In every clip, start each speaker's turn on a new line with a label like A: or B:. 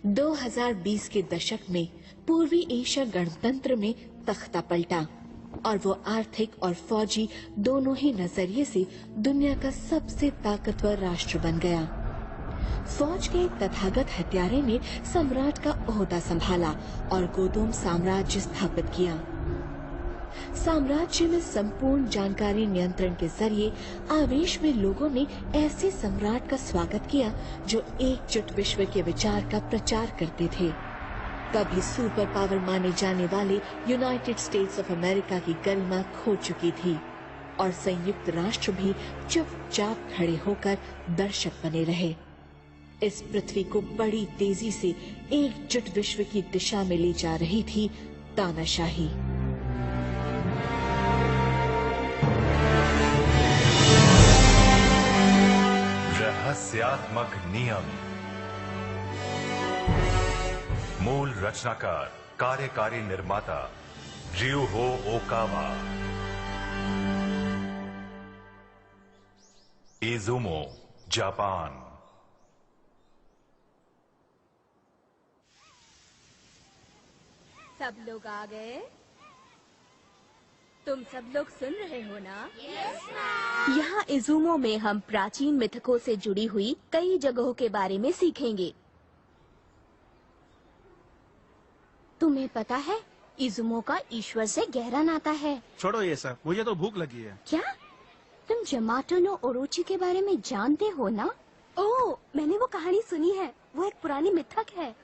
A: 2020 के दशक में पूर्वी एशिया गणतंत्र में तख्ता पलटा और वो आर्थिक और फौजी दोनों ही नजरिए से दुनिया का सबसे ताकतवर राष्ट्र बन गया। फौज के तथागत हत्यारे ने सम्राट का ओहदा संभाला और गोदोम साम्राज्य स्थापित किया। साम्राज्य में संपूर्ण जानकारी नियंत्रण के जरिए आवेश में लोगों ने ऐसे सम्राट का स्वागत किया जो एकजुट विश्व के विचार का प्रचार करते थे। कभी सुपर पावर माने जाने वाले यूनाइटेड स्टेट्स ऑफ अमेरिका की गरिमा खो चुकी थी और संयुक्त राष्ट्र भी चुपचाप खड़े होकर दर्शक बने रहे। इस पृथ्वी को बड़ी तेजी से एकजुट विश्व की दिशा में ले जा रही थी तानाशाही।
B: रहस्यात्मक नियम। मूल रचनाकार कार्यकारी निर्माता ryuho ओकावा। Izumo Japan.
C: सब लोग आ गए? तुम सब लोग सुन रहे हो ना? यहाँ इजुमो में हम प्राचीन मिथकों से जुड़ी हुई कई जगहों के बारे में सीखेंगे। तुम्हें पता है इजुमो का ईश्वर से गहरा नाता है।
D: छोड़ो ये सब, मुझे तो भूख लगी है।
C: क्या तुम जमातो नो ओरोची के बारे में जानते हो ना? ओह, मैंने वो कहानी सुनी है। वो एक पुरानी मिथक है।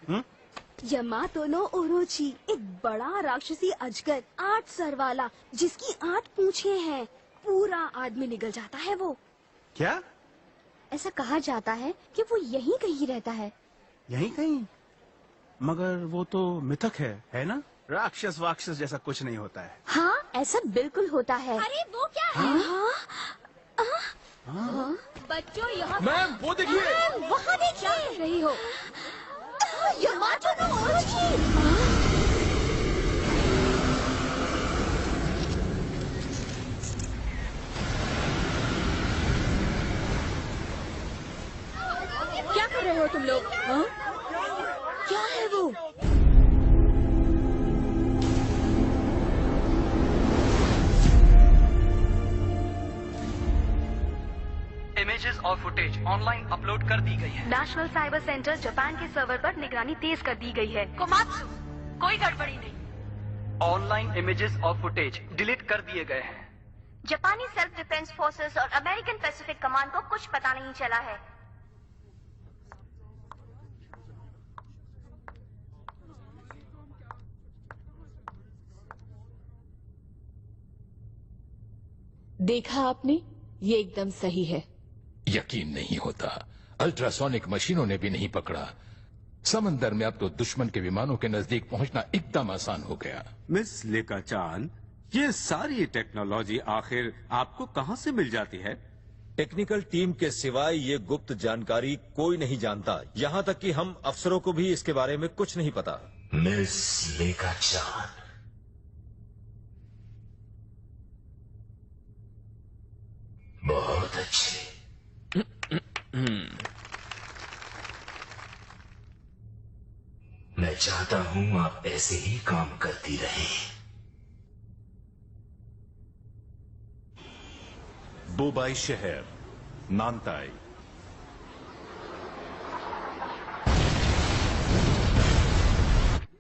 C: यमातो नो ओरोची एक बड़ा राक्षसी अजगर 8 सर वाला जिसकी 8 पूंछें हैं। पूरा आदमी निगल जाता है वो।
D: क्या?
C: ऐसा कहा जाता है कि वो यहीं कहीं रहता है।
D: यहीं कहीं? मगर वो तो मिथक है ना? राक्षस वाक्षस जैसा कुछ नहीं होता है।
C: हाँ, ऐसा बिल्कुल होता है।
E: अरे वो क्या है?
C: बच्चों यहाँ
D: मैम वो देखिए।
C: वहाँ देखिए। क्या कर रही हो? यमातो नो ओरोची। क्या कर रहे हो तुम लोग? हाँ? क्या है वो?
F: इमेजेस और फुटेज ऑनलाइन अपलोड कर दी गई है।
G: नेशनल साइबर सेंटर जापान के सर्वर पर निगरानी तेज कर दी गई है।
E: कोमात्सु, कोई गड़बड़ी नहीं।
F: ऑनलाइन इमेजेस और फुटेज डिलीट कर दिए गए हैं।
G: जापानी सेल्फ डिफेंस फोर्सेस और अमेरिकन पैसिफिक कमांड को कुछ पता नहीं चला है।
A: देखा आपने, ये एकदम सही है।
H: यकीन नहीं होता, अल्ट्रासोनिक मशीनों ने भी नहीं पकड़ा। समंदर में अब तो दुश्मन के विमानों के नजदीक पहुंचना एकदम आसान हो गया।
I: मिस लेकाचान, ये सारी टेक्नोलॉजी आखिर आपको कहां से मिल जाती है?
J: टेक्निकल टीम के सिवाय ये गुप्त जानकारी कोई नहीं जानता। यहाँ तक कि हम अफसरों को भी इसके बारे में कुछ नहीं पता।
K: मिस लेकाचान, बहुत अच्छे। मैं चाहता हूं आप ऐसे ही काम करती रहें।
B: बुबाई शहर, नानताई।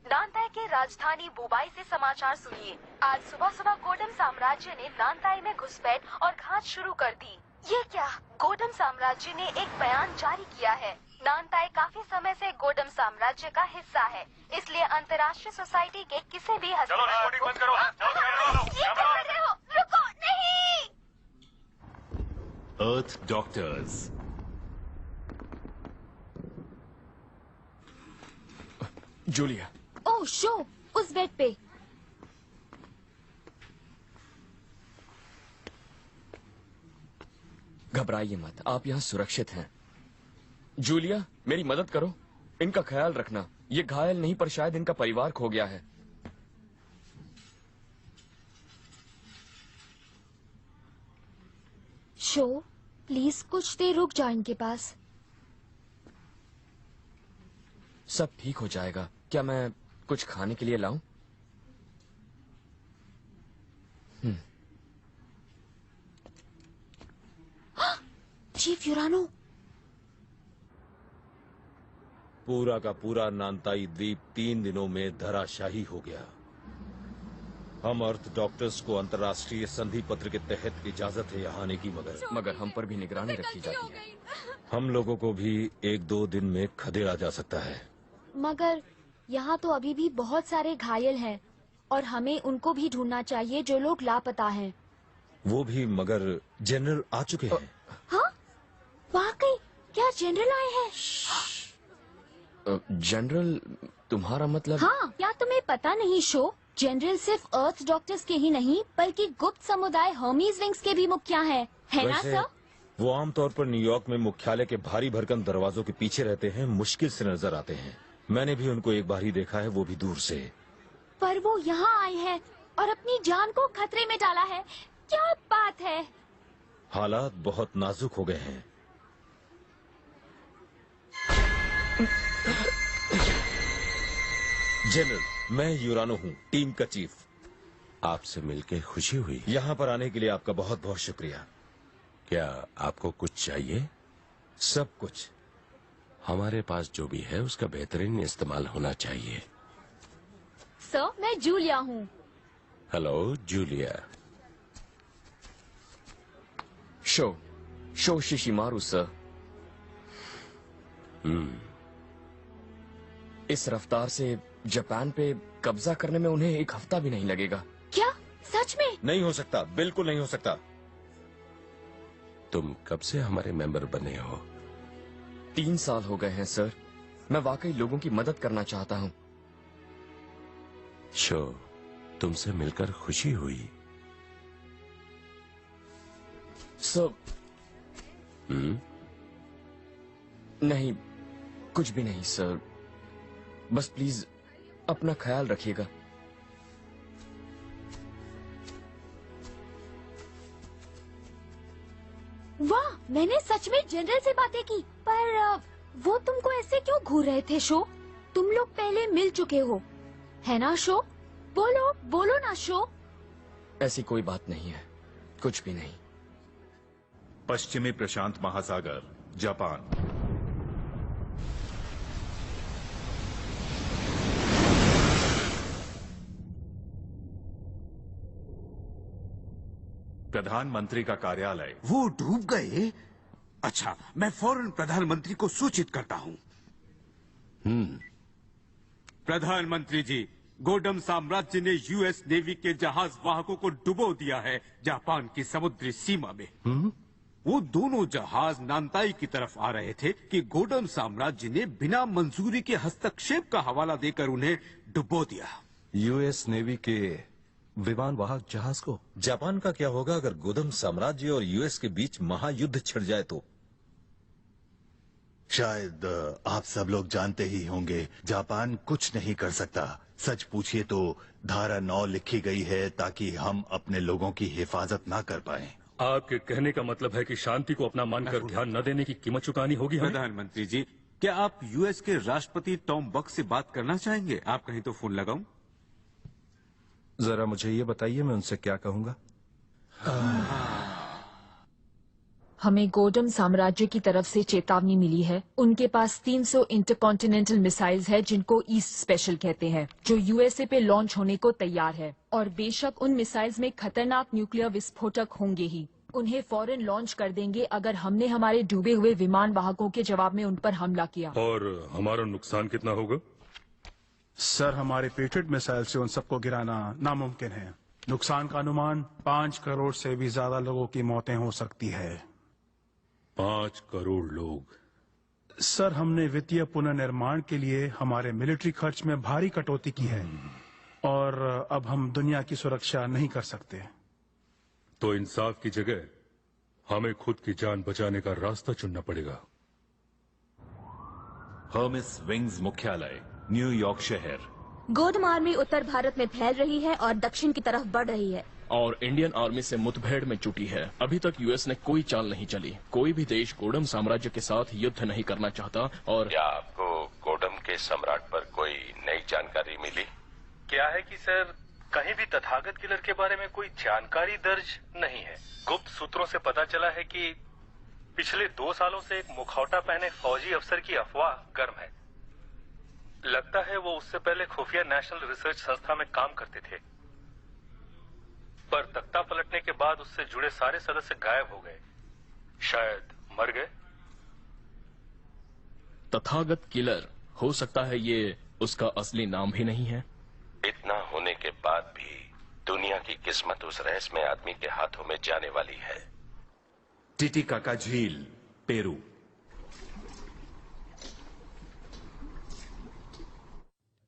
G: नानताई के राजधानी बुबाई से समाचार सुनिए। आज सुबह सुबह गोडम साम्राज्य ने नानताई में घुसपैठ और घात शुरू कर दी। ये क्या? गोडम साम्राज्य ने एक बयान जारी किया है। नानताई काफी समय से गोडम साम्राज्य का हिस्सा है, इसलिए अंतर्राष्ट्रीय सोसाइटी के किसी भी
B: चलो रिकॉर्डिंग बंद करो।
G: ये क्या कर रहे हो? रुको, नहीं।
B: अर्थ डॉक्टर्स।
D: जूलिया।
C: ओह शो, उस बेड पे।
L: घबराइए मत, आप यहाँ सुरक्षित हैं। जूलिया, मेरी मदद करो। इनका ख्याल रखना। ये घायल नहीं, पर शायद इनका परिवार खो गया है।
C: शो, प्लीज कुछ देर रुक जाओ इनके पास।
L: सब ठीक हो जाएगा। क्या मैं कुछ खाने के लिए लाऊं?
A: चीफ यूरानो,
J: पूरा का पूरा नानताई द्वीप 3 दिनों में धराशाही हो गया। हम अर्थ डॉक्टर्स को अंतर्राष्ट्रीय संधि पत्र के तहत इजाजत है यहाँ आने की,
L: मगर हम पर भी निगरानी रखी जाती है।
J: हम लोगों को भी 1-2 दिन में खदेड़ा जा सकता है।
C: मगर यहाँ तो अभी भी बहुत सारे घायल हैं और हमें उनको भी ढूंढना चाहिए जो लोग लापता हैं।
J: वो भी, मगर जनरल आ चुके हैं।
C: हाँ, वाकई? क्या जनरल आए हैं?
L: जनरल, तुम्हारा मतलब?
C: हाँ, क्या तुम्हें पता नहीं शो? जनरल सिर्फ अर्थ डॉक्टर्स के ही नहीं बल्कि गुप्त समुदाय हर्मीज विंग्स के भी मुखिया हैं, है ना सर?
J: वो आमतौर पर न्यूयॉर्क में मुख्यालय के भारी भरकम दरवाजों के पीछे रहते हैं, मुश्किल से नजर आते हैं। मैंने भी उनको एक बार ही देखा है, वो भी दूर से।
C: पर वो यहाँ आए हैं और अपनी जान को खतरे में डाला है। क्या बात है?
J: हालात बहुत नाजुक हो गए हैं। जनरल, मैं यूरानो हूँ, टीम का चीफ।
M: आपसे मिलकर खुशी हुई।
J: यहाँ पर आने के लिए आपका बहुत बहुत शुक्रिया।
M: क्या आपको कुछ चाहिए?
J: सब कुछ।
M: हमारे पास जो भी है उसका बेहतरीन इस्तेमाल होना चाहिए।
C: सर, मैं जूलिया हूँ।
M: Hello Julia.
L: शो शिशिमारू सर। इस रफ्तार से जापान पे कब्जा करने में उन्हें 1 हफ्ता भी नहीं लगेगा।
C: क्या? सच में?
J: नहीं हो सकता, बिल्कुल नहीं हो सकता।
M: तुम कब से हमारे मेंबर बने हो?
L: 3 साल हो गए हैं सर। मैं वाकई लोगों की मदद करना चाहता हूँ।
M: शो, तुमसे मिलकर खुशी हुई।
L: सर नहीं, कुछ भी नहीं सर। बस प्लीज अपना ख्याल रखिएगा।
C: वाह, मैंने सच में जनरल से बातें की, पर वो तुमको ऐसे क्यों घूर रहे थे शो? तुम लोग पहले मिल चुके हो, है ना शो? बोलो बोलो ना शो।
L: ऐसी कोई बात नहीं है, कुछ भी नहीं।
B: पश्चिमी प्रशांत महासागर, जापान। प्रधानमंत्री का कार्यालय।
I: वो डूब गए? अच्छा, मैं फौरन प्रधानमंत्री को सूचित करता हूँ। प्रधानमंत्री जी, गोडम साम्राज्य ने यूएस नेवी के जहाज वाहकों को डुबो दिया है जापान की समुद्री सीमा में। वो दोनों जहाज नानताई की तरफ आ रहे थे कि गोडम साम्राज्य ने बिना मंजूरी के हस्तक्षेप का हवाला देकर उन्हें डुबो दिया।
N: यूएस नेवी के विमान वाहक जहाज को?
J: जापान का क्या होगा अगर गोदम साम्राज्य और यूएस के बीच महायुद्ध छिड़ जाए तो?
O: शायद आप सब लोग जानते ही होंगे, जापान कुछ नहीं कर सकता। सच पूछिए तो धारा 9 लिखी गई है ताकि हम अपने लोगों की हिफाजत ना कर पाएं।
P: आपके कहने का मतलब है कि शांति को अपना मानकर ध्यान न देने की कीमत चुकानी होगी हमें?
I: प्रधानमंत्री जी, क्या आप यूएस के राष्ट्रपति टॉम बक से बात करना चाहेंगे? आप कहीं तो फोन लगाऊं?
N: जरा मुझे ये बताइए, मैं उनसे क्या कहूंगा?
A: हमें गोडम साम्राज्य की तरफ से चेतावनी मिली है। उनके पास 300 इंटरकॉन्टिनेंटल मिसाइल्स है जिनको ईस्ट स्पेशल कहते हैं, जो यूएसए पे लॉन्च होने को तैयार है। और बेशक उन मिसाइल्स में खतरनाक न्यूक्लियर विस्फोटक होंगे ही। उन्हें फौरन लॉन्च कर देंगे अगर हमने हमारे डूबे हुए विमान वाहकों के जवाब में उन पर हमला किया।
P: और हमारा नुकसान कितना होगा?
D: सर, हमारे पेट्रियट मिसाइल से उन सबको गिराना नामुमकिन है। नुकसान का अनुमान 5 करोड़ से भी ज्यादा लोगों की मौतें हो सकती है।
P: 5 करोड़ लोग?
D: सर, हमने वित्तीय पुनर्निर्माण के लिए हमारे मिलिट्री खर्च में भारी कटौती की है और अब हम दुनिया की सुरक्षा नहीं कर सकते।
P: तो इंसाफ की जगह हमें खुद की जान बचाने का रास्ता चुनना पड़ेगा।
B: हर्मिस विंग्स मुख्यालय, न्यूयॉर्क शहर।
C: गोडम आर्मी उत्तर भारत में फैल रही है और दक्षिण की तरफ बढ़ रही है
L: और इंडियन आर्मी से मुठभेड़ में जुटी है। अभी तक यूएस ने कोई चाल नहीं चली। कोई भी देश गोडम साम्राज्य के साथ युद्ध नहीं करना चाहता। और
M: क्या आपको गोडम के सम्राट पर कोई नई जानकारी मिली?
P: क्या है कि सर, कहीं भी तथागत किलर के बारे में कोई जानकारी दर्ज नहीं है। गुप्त सूत्रों से पता चला है कि पिछले 2 सालों से एक मुखौटा पहने फौजी अफसर की अफवाह गर्म है। लगता है वो उससे पहले खुफिया नेशनल रिसर्च संस्था में काम करते थे, पर तख्ता पलटने के बाद उससे जुड़े सारे सदस्य गायब हो गए। शायद मर गए।
L: तथागत किलर, हो सकता है ये उसका असली नाम ही नहीं है।
M: इतना होने के बाद भी दुनिया की किस्मत उस रहस्यमय आदमी के हाथों में जाने वाली है।
B: टिटिकाका झील, पेरू।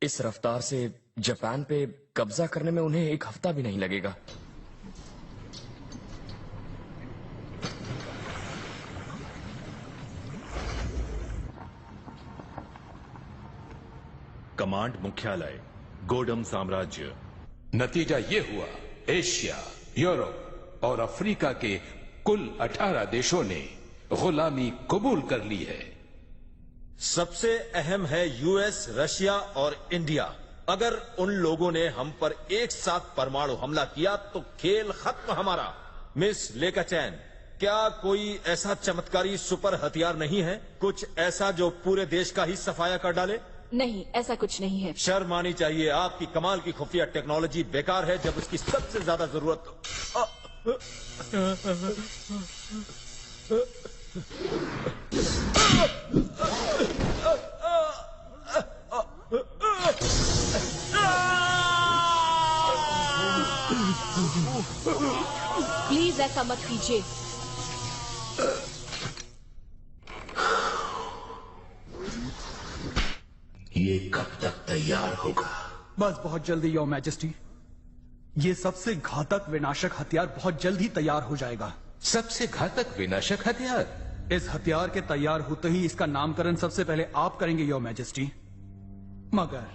L: इस रफ्तार से जापान पे कब्जा करने में उन्हें 1 हफ्ता भी नहीं लगेगा।
B: कमांड मुख्यालय, गोडम साम्राज्य।
H: नतीजा ये हुआ, एशिया, यूरोप और अफ्रीका के कुल 18 देशों ने गुलामी कबूल कर ली है।
J: सबसे अहम है यूएस, रशिया और इंडिया। अगर उन लोगों ने हम पर एक साथ परमाणु हमला किया तो खेल खत्म हमारा। मिस लेकाचैन, क्या कोई ऐसा चमत्कारी सुपर हथियार नहीं है, कुछ ऐसा जो पूरे देश का ही सफाया कर डाले?
A: नहीं, ऐसा कुछ नहीं है।
J: शर्म आनी चाहिए। आपकी कमाल की खुफिया टेक्नोलॉजी बेकार है जब उसकी सबसे ज्यादा जरूरत
A: प्लीज ऐसा मत कीजिए।
K: ये कब तक तैयार होगा?
Q: बस बहुत जल्दी, योर मैजेस्टी। ये सबसे घातक विनाशक हथियार बहुत जल्द ही तैयार हो जाएगा।
H: सबसे घातक विनाशक हथियार?
Q: इस हथियार के तैयार होते ही इसका नामकरण सबसे पहले आप करेंगे, योर मैजेस्टी। मगर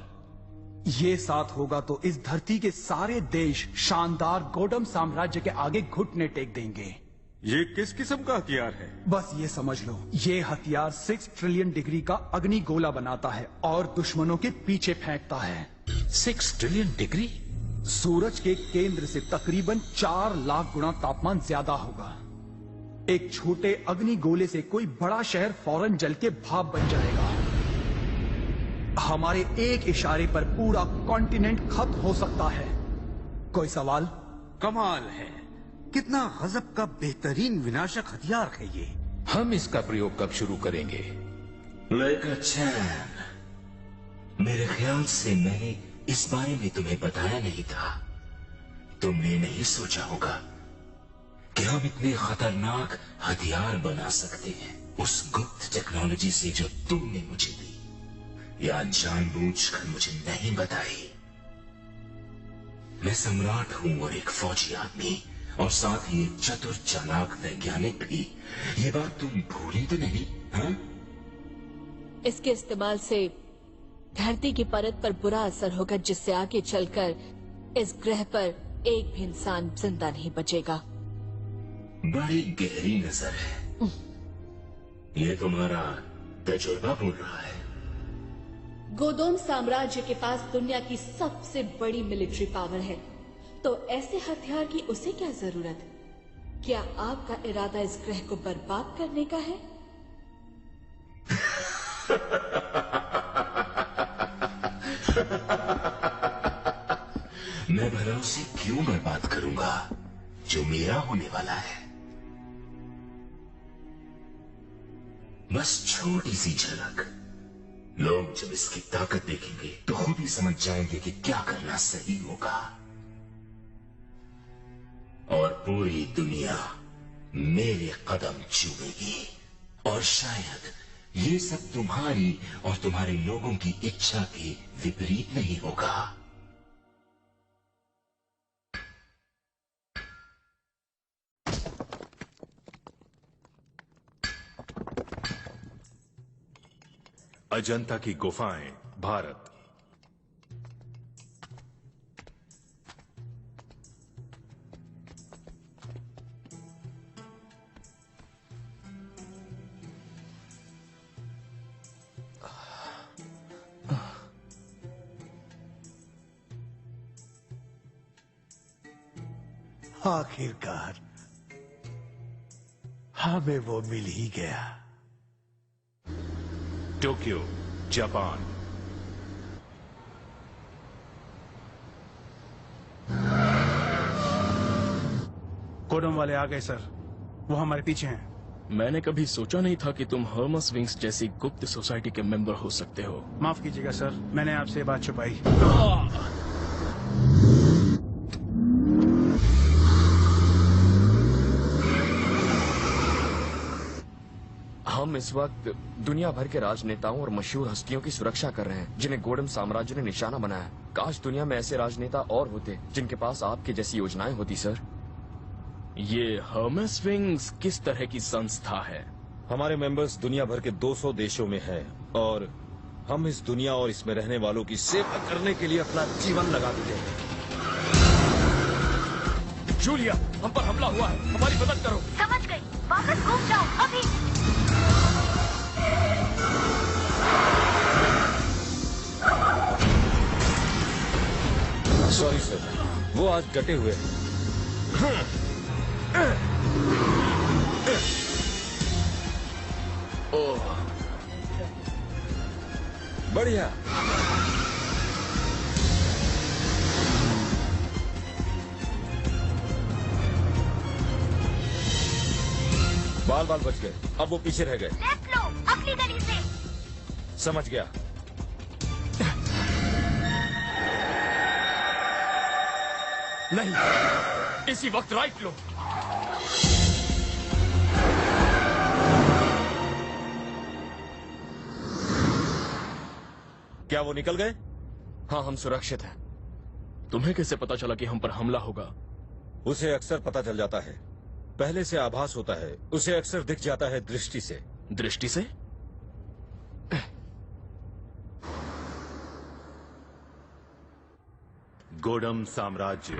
Q: ये साथ होगा तो इस धरती के सारे देश शानदार गोडम साम्राज्य के आगे घुटने टेक देंगे।
I: ये किस किस्म का हथियार है?
Q: बस ये समझ लो, ये हथियार 6 ट्रिलियन डिग्री का अग्नि गोला बनाता है और दुश्मनों के पीछे फेंकता है।
H: 6 ट्रिलियन डिग्री?
Q: सूरज के केंद्र से तकरीबन 4 लाख गुना तापमान ज्यादा होगा। एक छोटे अग्नि गोले से कोई बड़ा शहर फौरन जल के भाप बन जाएगा। हमारे एक इशारे पर पूरा कॉन्टिनेंट खत्म हो सकता है। कोई सवाल?
I: कमाल है, कितना गजब का बेहतरीन विनाशक हथियार है ये।
H: हम इसका प्रयोग कब शुरू करेंगे?
K: लेकाचैन, मेरे ख्याल से मैंने इस बारे में तुम्हें बताया नहीं था। तुमने नहीं सोचा होगा कि हम इतने खतरनाक हथियार बना सकते हैं उस गुप्त टेक्नोलॉजी से जो तुमने मुझे दी या जानबूझकर मुझे नहीं बताई। मैं सम्राट हूं और एक फौजी आदमी और साथ ही एक चतुर चालाक वैज्ञानिक भी। ये बात तुम भूली तो नहीं? हाँ?
A: इसके इस्तेमाल से धरती की परत पर बुरा असर होगा, जिससे आगे चलकर इस ग्रह पर एक भी इंसान जिंदा नहीं बचेगा।
K: बड़ी गहरी नजर है। ये तुम्हारा तजुर्बा बोल रहा है।
A: गोदोम साम्राज्य के पास दुनिया की सबसे बड़ी मिलिट्री पावर है, तो ऐसे हथियार की उसे क्या जरूरत? क्या आपका इरादा इस ग्रह को बर्बाद करने का है?
K: मैं भला उसे क्यों बर्बाद करूंगा जो मेरा होने वाला है? बस छोटी सी झलक। लोग जब इसकी ताकत देखेंगे तो खुद ही समझ जाएंगे कि क्या करना सही होगा, और पूरी दुनिया मेरे कदम चूमेगी। और शायद ये सब तुम्हारी और तुम्हारे लोगों की इच्छा के विपरीत नहीं होगा।
B: अजंता की गुफाएं, भारत।
R: आखिरकार हमें वो मिल ही गया।
B: Tokyo, Japan.
D: कोडम वाले आ गए सर, वो हमारे पीछे हैं।
S: मैंने कभी सोचा नहीं था कि तुम हर्मस विंग्स जैसी गुप्त सोसाइटी के मेंबर हो सकते हो।
D: माफ कीजिएगा सर, मैंने आपसे ये बात छुपाई।
L: हम इस वक्त दुनिया भर के राजनेताओं और मशहूर हस्तियों की सुरक्षा कर रहे हैं जिन्हें गोडम साम्राज्य ने निशाना बनाया। काश दुनिया में ऐसे राजनेता और होते जिनके पास आपके जैसी योजनाएं होती सर।
S: ये हर्मस विंग्स किस तरह की संस्था है?
J: हमारे मेंबर्स दुनिया भर के 200 देशों में हैं और हम इस दुनिया और इसमें रहने वालों की सेवा करने के लिए अपना जीवन लगा देते हैं।
L: जूलिया, हम पर हमला हुआ है, हमारी मदद करो।
E: समझ गई, वापस घूम जाओ अभी।
J: सॉरी सर, वो आज डटे हुए हैं।
L: ओह,
J: बढ़िया। बाल बाल बच गए, अब वो पीछे रह गए।
E: लेफ्ट लो, अगली गली से।
J: समझ गया।
L: नहीं, इसी वक्त राइट लो।
J: क्या वो निकल गए?
L: हाँ, हम सुरक्षित हैं।
S: तुम्हें कैसे पता चला कि हम पर हमला होगा?
J: उसे अक्सर पता चल जाता है, पहले से आभास होता है, उसे अक्सर दिख जाता है दृष्टि से।
S: दृष्टि से?
B: गोडम साम्राज्य।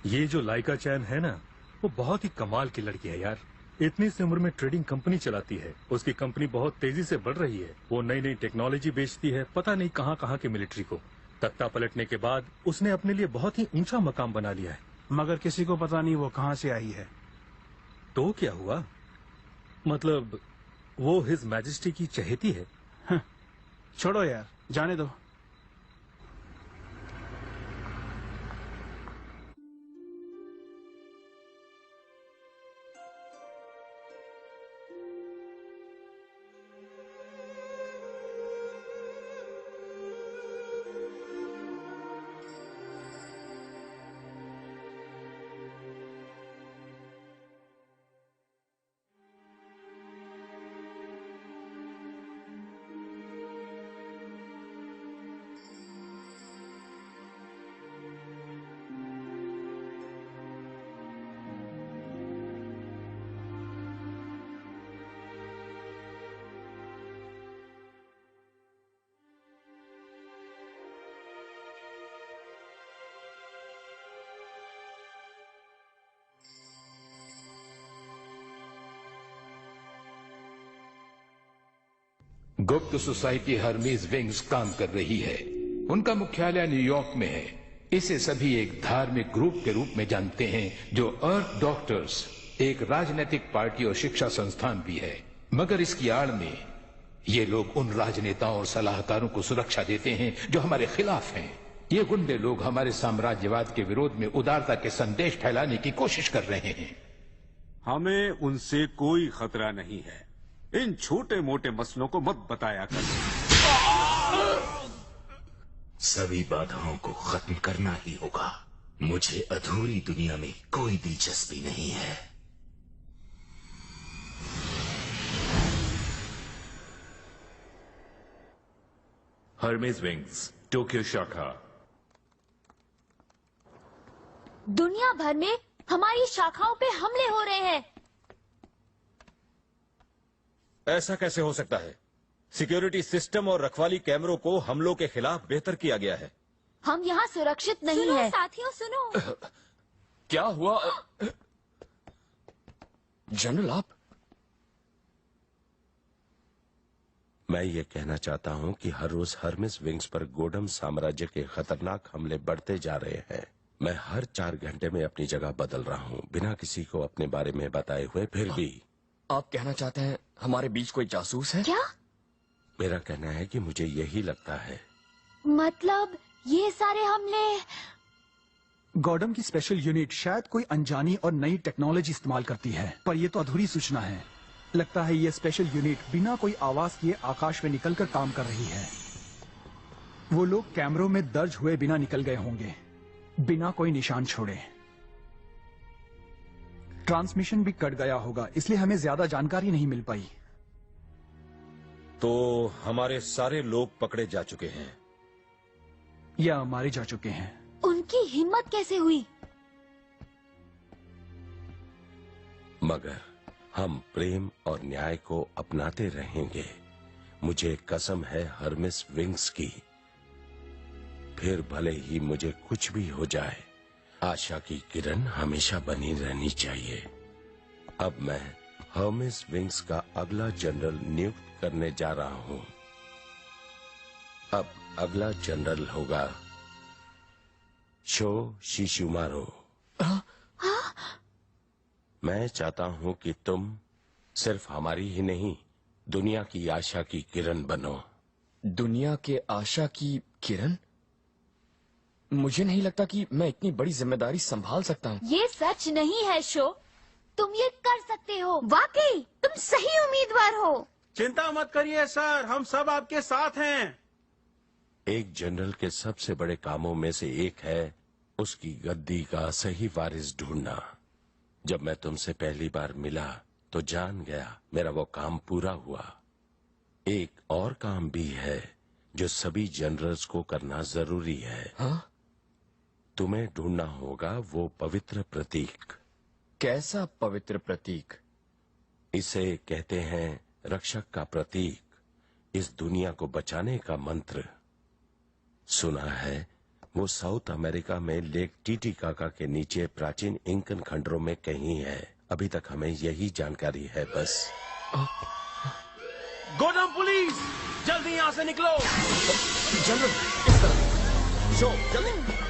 P: ये जो लाइका चैन है ना, वो बहुत ही कमाल की लड़की है यार। इतनी सी उम्र में ट्रेडिंग कंपनी चलाती है। उसकी कंपनी बहुत तेजी से बढ़ रही है। वो नई नई टेक्नोलॉजी बेचती है, पता नहीं कहाँ कहाँ के मिलिट्री को। तख्ता पलटने के बाद उसने अपने लिए बहुत ही ऊंचा मकाम बना लिया है।
D: मगर किसी को पता नहीं वो कहाँ से आई है।
P: तो क्या हुआ? मतलब वो हिज मैजेस्टी की चहेती है।
D: छोड़ो यार, जाने दो।
H: गुप्त सोसाइटी हर्मीज विंग्स काम कर रही है। उनका मुख्यालय न्यूयॉर्क में है। इसे सभी एक धार्मिक ग्रुप के रूप में जानते हैं जो अर्थ डॉक्टर्स एक राजनीतिक पार्टी और शिक्षा संस्थान भी है। मगर इसकी आड़ में ये लोग उन राजनेताओं और सलाहकारों को सुरक्षा देते हैं जो हमारे खिलाफ हैं। ये गुंडे लोग हमारे साम्राज्यवाद के विरोध में उदारता के संदेश फैलाने की कोशिश कर रहे हैं।
I: हमें उनसे कोई खतरा नहीं है। इन छोटे मोटे मसलों को मत बताया कर।
K: सभी बाधाओं को खत्म करना ही होगा। मुझे अधूरी दुनिया में कोई दिलचस्पी नहीं है।
B: हर्मेस विंग्स, टोक्यो शाखा।
C: दुनिया भर में हमारी शाखाओं पे हमले हो रहे हैं।
J: ऐसा कैसे हो सकता है? सिक्योरिटी सिस्टम और रखवाली कैमरों को हमलों के खिलाफ बेहतर किया गया है।
C: हम यहाँ सुरक्षित नहीं है। साथियों सुनो।
L: क्या हुआ? जनरल आप?
M: मैं ये कहना चाहता हूँ कि हर रोज हर्मिस विंग्स पर गोडम साम्राज्य के खतरनाक हमले बढ़ते जा रहे हैं। मैं हर 4 घंटे में अपनी जगह बदल रहा हूँ बिना किसी को अपने बारे में बताए हुए। फिर भी
L: आप कहना चाहते हैं हमारे बीच कोई जासूस है?
C: क्या?
M: मेरा कहना है कि मुझे यही लगता है।
C: मतलब ये सारे हमले?
Q: गॉडम की स्पेशल यूनिट शायद कोई अनजानी और नई टेक्नोलॉजी इस्तेमाल करती है, पर यह तो अधूरी सूचना है। लगता है ये स्पेशल यूनिट बिना कोई आवाज किए आकाश में निकलकर काम कर रही है। वो लोग कैमरों में दर्ज हुए बिना निकल गए होंगे, बिना कोई निशान छोड़े। ट्रांसमिशन भी कट गया होगा, इसलिए हमें ज्यादा जानकारी नहीं मिल पाई।
J: तो हमारे सारे लोग पकड़े जा चुके हैं
Q: या मारे जा चुके हैं।
C: उनकी हिम्मत कैसे हुई?
M: मगर हम प्रेम और न्याय को अपनाते रहेंगे। मुझे कसम है हर्मिस विंग्स की। फिर भले ही मुझे कुछ भी हो जाए, आशा की किरण हमेशा बनी रहनी चाहिए। अब मैं हर्मिस विंग्स का अगला जनरल नियुक्त करने जा रहा हूं। अब अगला जनरल होगा शो शिशुमारो। मैं चाहता हूं कि तुम सिर्फ हमारी ही नहीं, दुनिया की आशा की किरण बनो।
L: दुनिया के आशा की किरण? मुझे नहीं लगता कि मैं इतनी बड़ी जिम्मेदारी संभाल सकता हूँ।
C: ये सच नहीं है शो, तुम ये कर सकते हो। वाकई तुम सही उम्मीदवार हो।
D: चिंता मत करिए सर, हम सब आपके साथ हैं।
M: एक जनरल के सबसे बड़े कामों में से एक है उसकी गद्दी का सही वारिस ढूंढना। जब मैं तुमसे पहली बार मिला तो जान गया मेरा वो काम पूरा हुआ। एक और काम भी है जो सभी जनरल्स को करना जरूरी है।
L: हाँ?
M: तुम्हें ढूंढना होगा वो पवित्र प्रतीक।
L: कैसा पवित्र प्रतीक?
M: इसे कहते हैं रक्षक का प्रतीक, इस दुनिया को बचाने का मंत्र। सुना है वो साउथ अमेरिका में लेक टीटीकाका के नीचे प्राचीन इंकन खंडरों में कहीं है। अभी तक हमें यही जानकारी है बस।
D: गोडम पुलिस, जल्दी यहाँ से निकलो।
L: जनरल, इस तरफ। शो, जल्दी।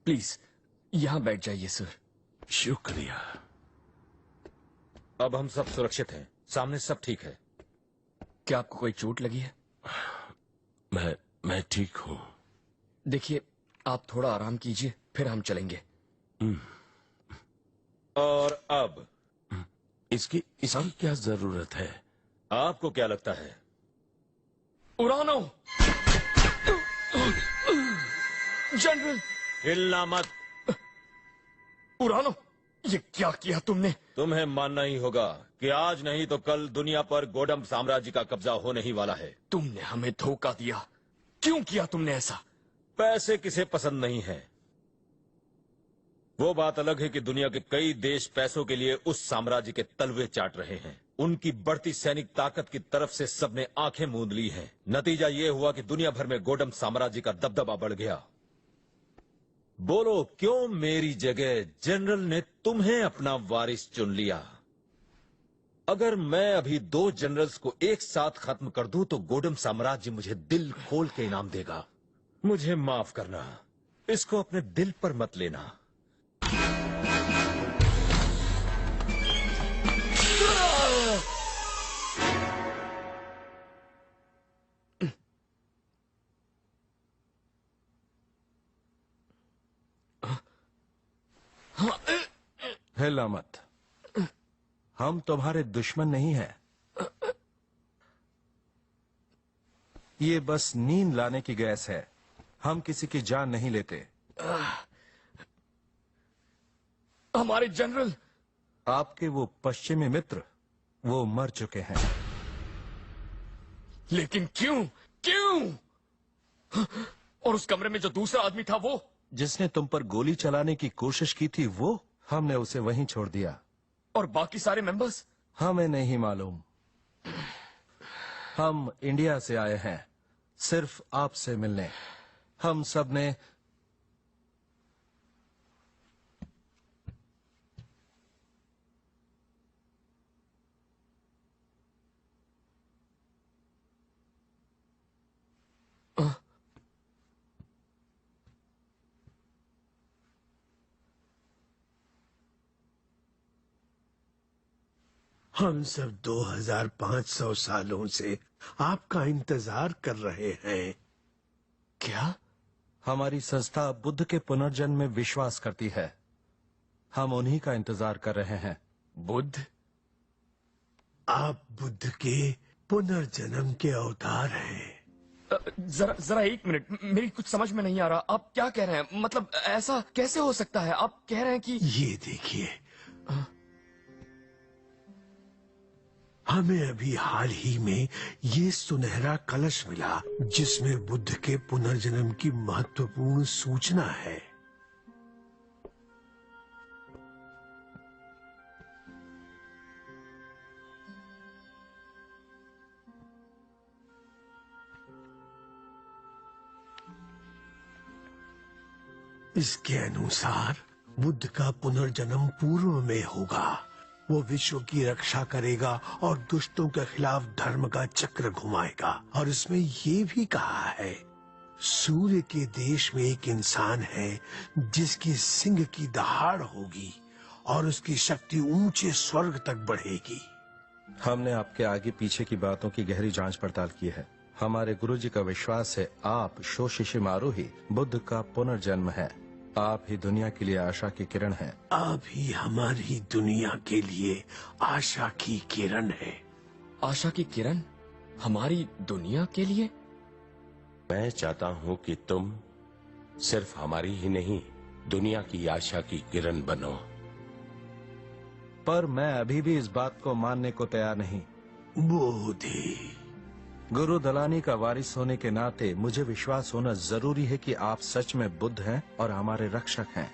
L: प्लीज यहाँ बैठ जाइए सर।
M: शुक्रिया।
J: अब हम सब सुरक्षित हैं, सामने सब ठीक है।
L: क्या आपको कोई चोट लगी है?
M: मैं ठीक हूँ।
L: देखिए, आप थोड़ा आराम कीजिए, फिर हम चलेंगे।
J: और अब
M: इसकी क्या जरूरत है?
J: आपको क्या लगता है?
L: उड़ानो। जनरल,
J: हिलना मत।
L: उड़ानो, ये क्या किया तुमने?
J: तुम्हें मानना ही होगा कि आज नहीं तो कल दुनिया पर गोडम साम्राज्य का कब्जा होने ही वाला है।
L: तुमने हमें धोखा दिया। क्यों किया तुमने ऐसा?
J: पैसे किसे पसंद नहीं है? वो बात अलग है कि दुनिया के कई देश पैसों के लिए उस साम्राज्य के तलवे चाट रहे हैं। उनकी बढ़ती सैनिक ताकत की तरफ से सबने आंखें मूंद ली हैं। नतीजा ये हुआ कि दुनिया भर में गोडम साम्राज्य का दबदबा बढ़ गया। बोलो, क्यों मेरी जगह जनरल ने तुम्हें अपना वारिस चुन लिया? अगर मैं अभी 2 जनरल्स को एक साथ खत्म कर दूं तो गोडम साम्राज्य मुझे दिल खोल के इनाम देगा। मुझे माफ करना, इसको अपने दिल पर मत लेना।
N: हिला मत, हम तुम्हारे दुश्मन नहीं हैं। ये बस नींद लाने की गैस है, हम किसी की जान नहीं लेते।
L: हमारे जनरल।
N: आपके वो पश्चिमी मित्र वो मर चुके हैं।
L: लेकिन क्यों क्यों? और उस कमरे में जो दूसरा आदमी था वो
N: जिसने तुम पर गोली चलाने की कोशिश की थी, वो हमने उसे वहीं छोड़ दिया।
L: और बाकी सारे मेंबर्स?
N: हमें नहीं मालूम। हम इंडिया से आए हैं सिर्फ आपसे मिलने। हम सब ने
R: हम सब 2500 सालों से आपका इंतजार कर रहे हैं।
N: क्या? हमारी संस्था बुद्ध के पुनर्जन्म में विश्वास करती है। हम उन्हीं का इंतजार कर रहे हैं।
L: बुद्ध?
R: आप बुद्ध के पुनर्जन्म के अवतार हैं।
L: जरा एक मिनट, मेरी कुछ समझ में नहीं आ रहा। आप क्या कह रहे हैं? मतलब ऐसा कैसे हो सकता है? आप कह रहे हैं कि
R: ये देखिए, हमें अभी हाल ही में ये सुनहरा कलश मिला जिसमें बुद्ध के पुनर्जन्म की महत्वपूर्ण सूचना है। इसके अनुसार बुद्ध का पुनर्जन्म पूर्व में होगा। वो विश्व की रक्षा करेगा और दुष्टों के खिलाफ धर्म का चक्र घुमाएगा। और इसमें ये भी कहा है, सूर्य के देश में एक इंसान है जिसकी सिंह की दहाड़ होगी और उसकी शक्ति ऊंचे स्वर्ग तक बढ़ेगी।
N: हमने आपके आगे पीछे की बातों की गहरी जांच पड़ताल की है। हमारे गुरुजी का विश्वास है आप शो शिशिमारू ही बुद्ध का पुनर्जन्म है। आप ही दुनिया के लिए आशा की किरण हैं।
R: आप ही हमारी दुनिया के लिए आशा की किरण है।
L: आशा की किरण हमारी दुनिया के लिए?
M: मैं चाहता हूं कि तुम सिर्फ हमारी ही नहीं, दुनिया की आशा की किरण बनो।
N: पर मैं अभी भी इस बात को मानने को तैयार नहीं।
R: बोधि,
N: गुरु दलानी का वारिस होने के नाते मुझे विश्वास होना जरूरी है कि आप सच में बुद्ध हैं और हमारे रक्षक हैं।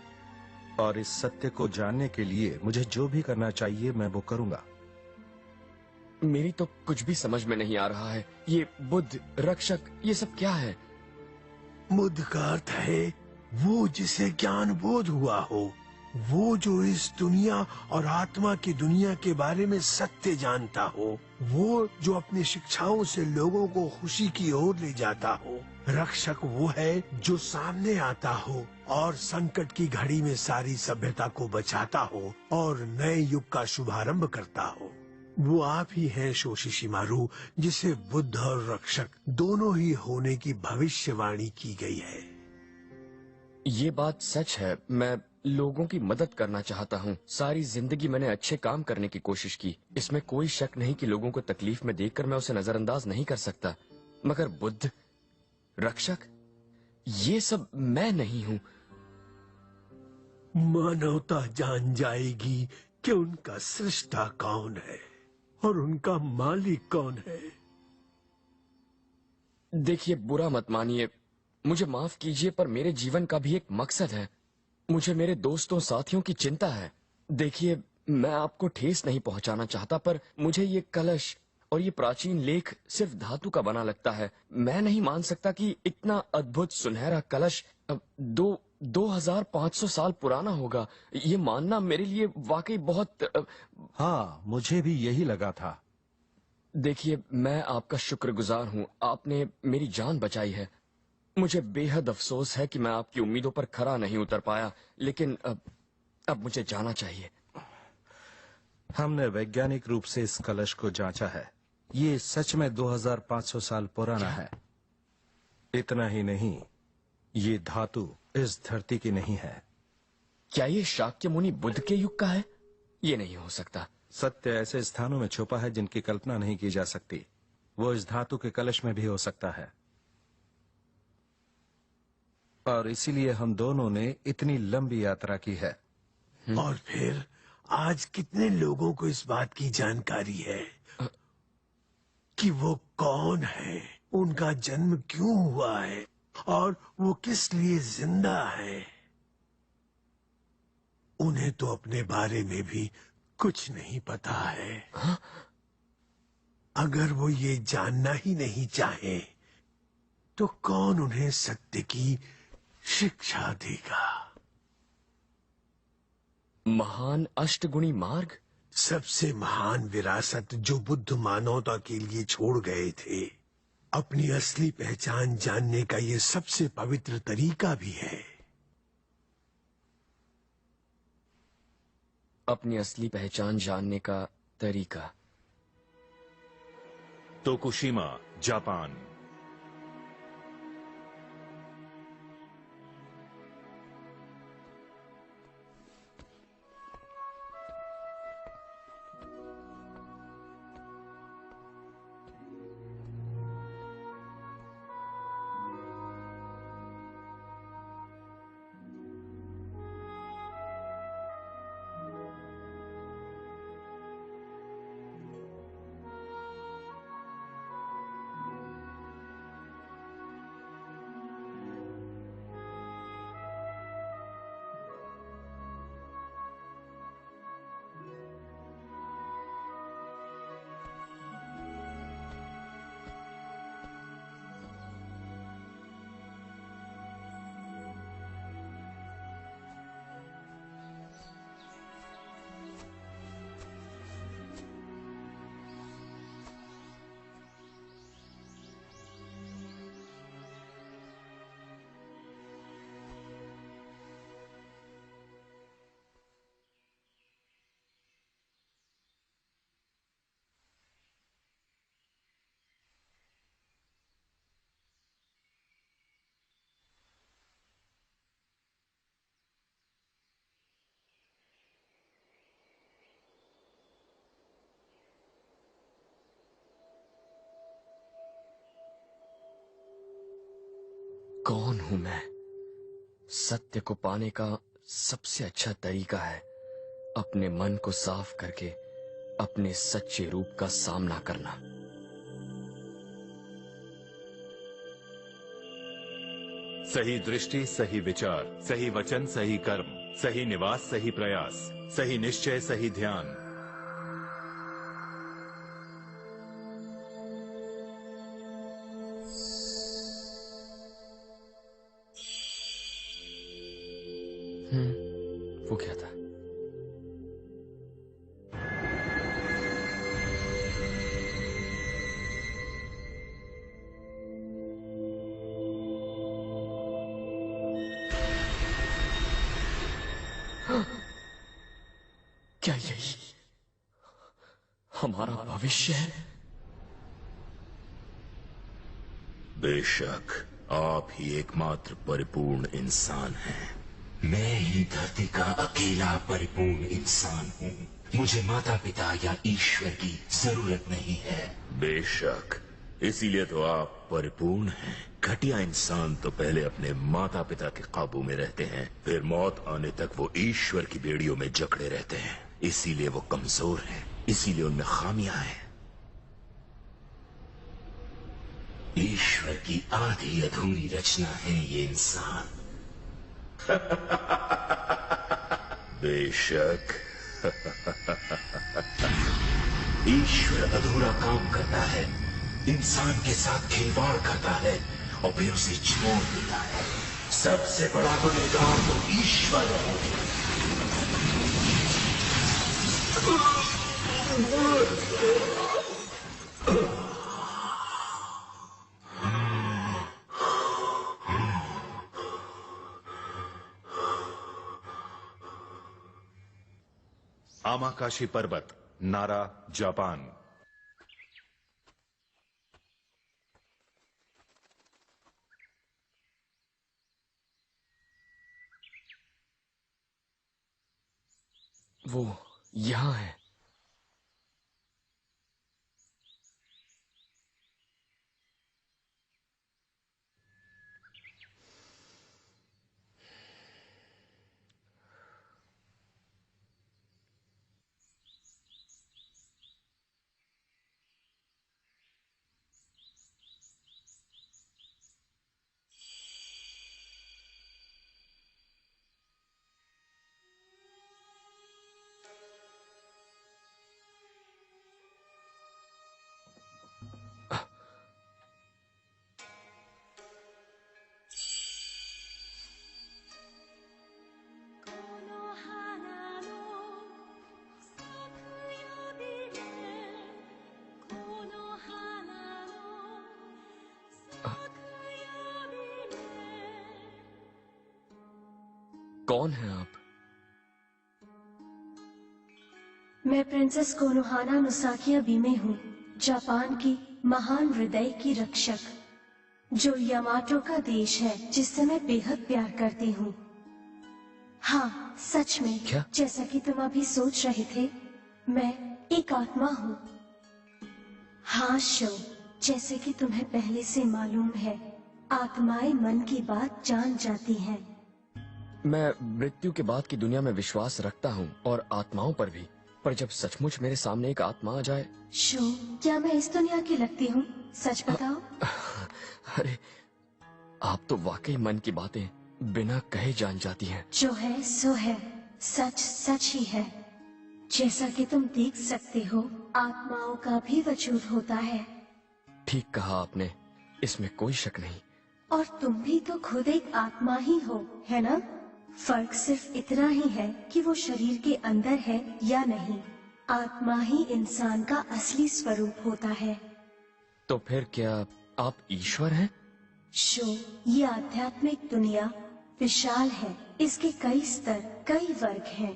N: और इस सत्य को जानने के लिए मुझे जो भी करना चाहिए मैं वो करूंगा।
L: मेरी तो कुछ भी समझ में नहीं आ रहा है। ये बुद्ध, रक्षक, ये सब क्या है?
R: बुद्ध का अर्थ है वो जिसे ज्ञान बोध हुआ हो, वो जो इस दुनिया और आत्मा की दुनिया के बारे में सत्य जानता हो, वो जो अपनी शिक्षाओं से लोगों को खुशी की ओर ले जाता हो। रक्षक वो है जो सामने आता हो और संकट की घड़ी में सारी सभ्यता को बचाता हो और नए युग का शुभारंभ करता हो। वो आप ही हैं शो शिशिमारू, जिसे बुद्ध और रक्षक दोनों ही होने की भविष्यवाणी की गई है।
L: ये बात सच है। मैं लोगों की मदद करना चाहता हूँ। सारी जिंदगी मैंने अच्छे काम करने की कोशिश की। इसमें कोई शक नहीं कि लोगों को तकलीफ में देखकर मैं उसे नजरअंदाज नहीं कर सकता। मगर बुद्ध, रक्षक, ये सब मैं नहीं हूँ।
R: मानवता जान जाएगी कि उनका सृष्टा कौन है और उनका मालिक कौन है।
L: देखिए, बुरा मत मानिए, मुझे माफ कीजिए, पर मेरे जीवन का भी एक मकसद है। मुझे मेरे दोस्तों साथियों की चिंता है। देखिए, मैं आपको ठेस नहीं पहुंचाना चाहता, पर मुझे ये कलश और ये प्राचीन लेख सिर्फ धातु का बना लगता है। मैं नहीं मान सकता कि इतना अद्भुत सुनहरा कलश 2500 साल पुराना होगा। ये मानना मेरे लिए वाकई बहुत
N: हाँ, मुझे भी यही लगा था।
L: देखिए, मैं आपका शुक्रगुजार हूँ। आपने मेरी जान बचाई है। मुझे बेहद अफसोस है कि मैं आपकी उम्मीदों पर खरा नहीं उतर पाया, लेकिन अब मुझे जाना चाहिए।
N: हमने वैज्ञानिक रूप से इस कलश को जांचा है। ये सच में 2500 साल पुराना है। इतना ही नहीं, ये धातु इस धरती की नहीं है।
L: क्या ये शाक्य मुनि बुद्ध के युग का है? ये नहीं हो सकता।
N: सत्य ऐसे स्थानों में छुपा है जिनकी कल्पना नहीं की जा सकती। वो इस धातु के कलश में भी हो सकता है। और इसीलिए हम दोनों ने इतनी लंबी यात्रा की है।
R: और फिर आज कितने लोगों को इस बात की जानकारी है कि वो कौन है, उनका जन्म क्यों हुआ है और वो किस लिए जिंदा है। उन्हें तो अपने बारे में भी कुछ नहीं पता है। अगर वो ये जानना ही नहीं चाहे तो कौन उन्हें सत्य की शिक्षा देगा।
L: महान अष्टगुणी मार्ग,
R: सबसे महान विरासत जो बुद्ध मानवता के लिए छोड़ गए थे। अपनी असली पहचान जानने का ये सबसे पवित्र तरीका भी है।
L: अपनी असली पहचान जानने का तरीका।
B: Tokushima, Japan.
L: कौन हूं मैं? सत्य को पाने का सबसे अच्छा तरीका है अपने मन को साफ करके अपने सच्चे रूप का सामना करना।
B: सही दृष्टि, सही विचार, सही वचन, सही कर्म, सही निवास, सही प्रयास, सही निश्चय, सही ध्यान।
L: वो क्या था? क्या यही हमारा भविष्य है?
M: बेशक आप ही एकमात्र परिपूर्ण इंसान हैं।
K: मैं ही धरती का अकेला परिपूर्ण इंसान हूँ। मुझे माता पिता या ईश्वर की जरूरत नहीं है।
M: बेशक इसीलिए तो आप परिपूर्ण हैं। घटिया इंसान तो पहले अपने माता पिता के काबू में रहते हैं, फिर मौत आने तक वो ईश्वर की बेड़ियों में जकड़े रहते हैं। इसीलिए वो कमजोर हैं, इसीलिए उनमें खामियां हैं।
K: ईश्वर की आधी अधूरी रचना है ये इंसान।
M: बेशक
K: ईश्वर अधूरा काम करता है, इंसान के साथ खिलवाड़ करता है और फिर उसे छोड़ देता है। सबसे बड़ा गुनहगार तो ईश्वर है।
B: आमाकाशी पर्वत, नारा, जापान।
L: वो यहाँ है। कौन है आप?
C: मैं प्रिंसेस कोनोहाना नुसाकिया बीमे हूँ, जापान की महान हृदय की रक्षक, जो यामाटो का देश है जिससे मैं बेहद प्यार करती हूँ। हाँ, सच में
L: क्या?
C: जैसा कि तुम अभी सोच रहे थे, मैं एक आत्मा हूँ। हाँ शो, जैसे कि तुम्हें पहले से मालूम है, आत्माएं मन की बात जान जाती हैं।
L: मैं मृत्यु के बाद की दुनिया में विश्वास रखता हूँ और आत्माओं पर भी, पर जब सचमुच मेरे सामने एक आत्मा आ जाए।
C: शो, क्या मैं इस दुनिया की लगती हूँ? सच बताओ।
L: अरे, आप तो वाकई मन की बातें बिना कहे जान जाती हैं।
C: जो है सो है, सच सच ही है। जैसा कि तुम देख सकते हो, आत्माओं का भी वजूद होता है।
L: ठीक कहा आपने, इसमें कोई शक नहीं।
C: और तुम भी तो खुद एक आत्मा ही हो, है ना? फर्क सिर्फ इतना ही है कि वो शरीर के अंदर है या नहीं। आत्मा ही इंसान का असली स्वरूप होता है।
L: तो फिर क्या आप ईश्वर हैं?
C: शो, ये आध्यात्मिक दुनिया विशाल है। इसके कई स्तर, कई वर्ग हैं।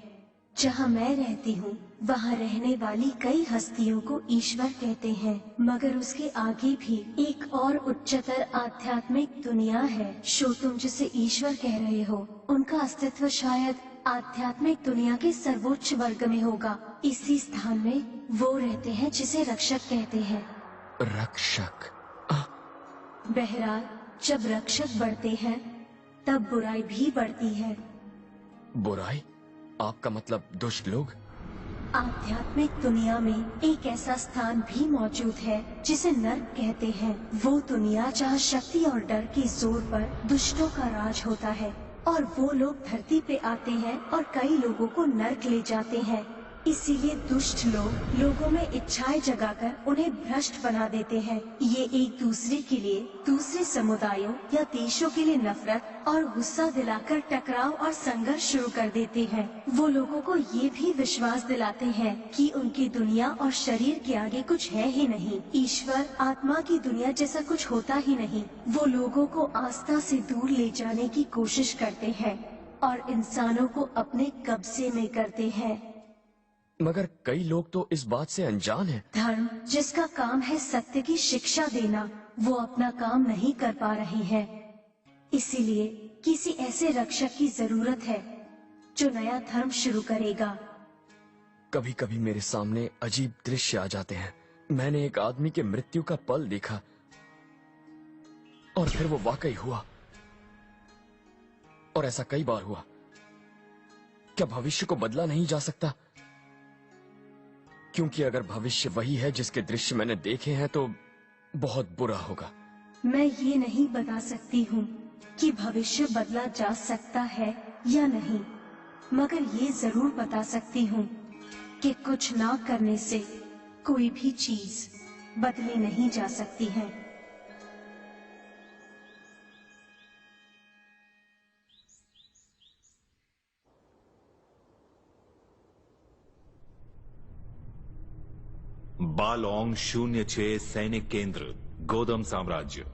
C: जहाँ मैं रहती हूँ, वहाँ रहने वाली कई हस्तियों को ईश्वर कहते हैं, मगर उसके आगे भी एक और उच्चतर आध्यात्मिक दुनिया है। शो, तुम जिसे ईश्वर कह रहे हो, उनका अस्तित्व शायद आध्यात्मिक दुनिया के सर्वोच्च वर्ग में होगा। इसी स्थान में वो रहते हैं जिसे रक्षक कहते हैं।
L: रक्षक?
C: बहरहाल, जब रक्षक बढ़ते हैं, तब बुराई भी बढ़ती है।
L: बुराई? आपका मतलब दुष्ट लोग?
C: आध्यात्मिक दुनिया में एक ऐसा स्थान भी मौजूद है जिसे नर्क कहते हैं। वो दुनिया जहाँ शक्ति और डर के जोर पर दुष्टों का राज होता है, और वो लोग धरती पे आते हैं और कई लोगों को नर्क ले जाते हैं। इसीलिए दुष्ट लोग लोगों में इच्छाएं जगाकर उन्हें भ्रष्ट बना देते हैं। ये एक दूसरे के लिए, दूसरे समुदायों या देशों के लिए नफरत और गुस्सा दिलाकर टकराव और संघर्ष शुरू कर देते हैं। वो लोगों को ये भी विश्वास दिलाते हैं कि उनकी दुनिया और शरीर के आगे कुछ है ही नहीं। ईश्वर, आत्मा की दुनिया जैसा कुछ होता ही नहीं। वो लोगों को आस्था से दूर ले जाने की कोशिश करते हैं और इंसानों को अपने कब्जे में करते हैं।
L: मगर कई लोग तो इस बात से अनजान हैं।
C: धर्म, जिसका काम है सत्य की शिक्षा देना, वो अपना काम नहीं कर पा रहे हैं। इसीलिए किसी ऐसे रक्षक की जरूरत है जो नया धर्म शुरू करेगा।
L: कभी कभी मेरे सामने अजीब दृश्य आ जाते हैं। मैंने एक आदमी के मृत्यु का पल देखा और फिर वो वाकई हुआ, और ऐसा कई बार हुआ। क्या भविष्य को बदला नहीं जा सकता? क्योंकि अगर भविष्य वही है जिसके दृश्य मैंने देखे हैं, तो बहुत बुरा होगा।
C: मैं ये नहीं बता सकती हूँ कि भविष्य बदला जा सकता है या नहीं, मगर ये जरूर बता सकती हूँ कि कुछ ना करने से कोई भी चीज बदली नहीं जा सकती है।
B: बालोंग 06 सैनिक केंद्र, गोदम साम्राज्य।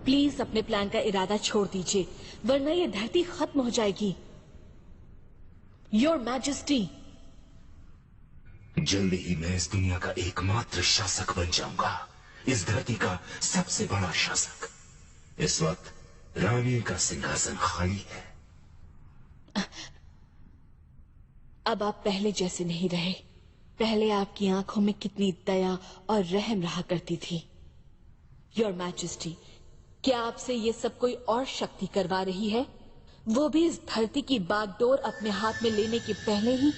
A: प्लीज अपने प्लान का इरादा छोड़ दीजिए, वरना ये धरती खत्म हो जाएगी। योर मैजेस्टी,
K: जल्दी ही मैं इस दुनिया का एकमात्र शासक बन जाऊंगा, इस धरती का सबसे बड़ा शासक। इस वक्त रानी का सिंहासन खाली है।
A: अब आप पहले जैसे नहीं रहे। पहले आपकी आंखों में कितनी दया और रहम रहा करती थी। योर मैजेस्टी, क्या आपसे ये सब कोई और शक्ति करवा रही है, वो भी इस धरती की बागडोर अपने हाथ में लेने के पहले ही?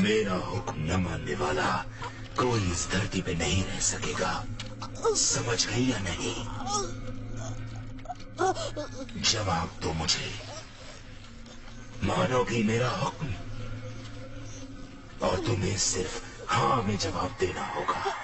K: मेरा हुक्म न मानने वाला कोई इस धरती पे नहीं रह सकेगा। समझ गई या नहीं? जवाब दो मुझे, मानोगी मेरा हुक्म? और तुम्हें सिर्फ हाँ में जवाब देना होगा।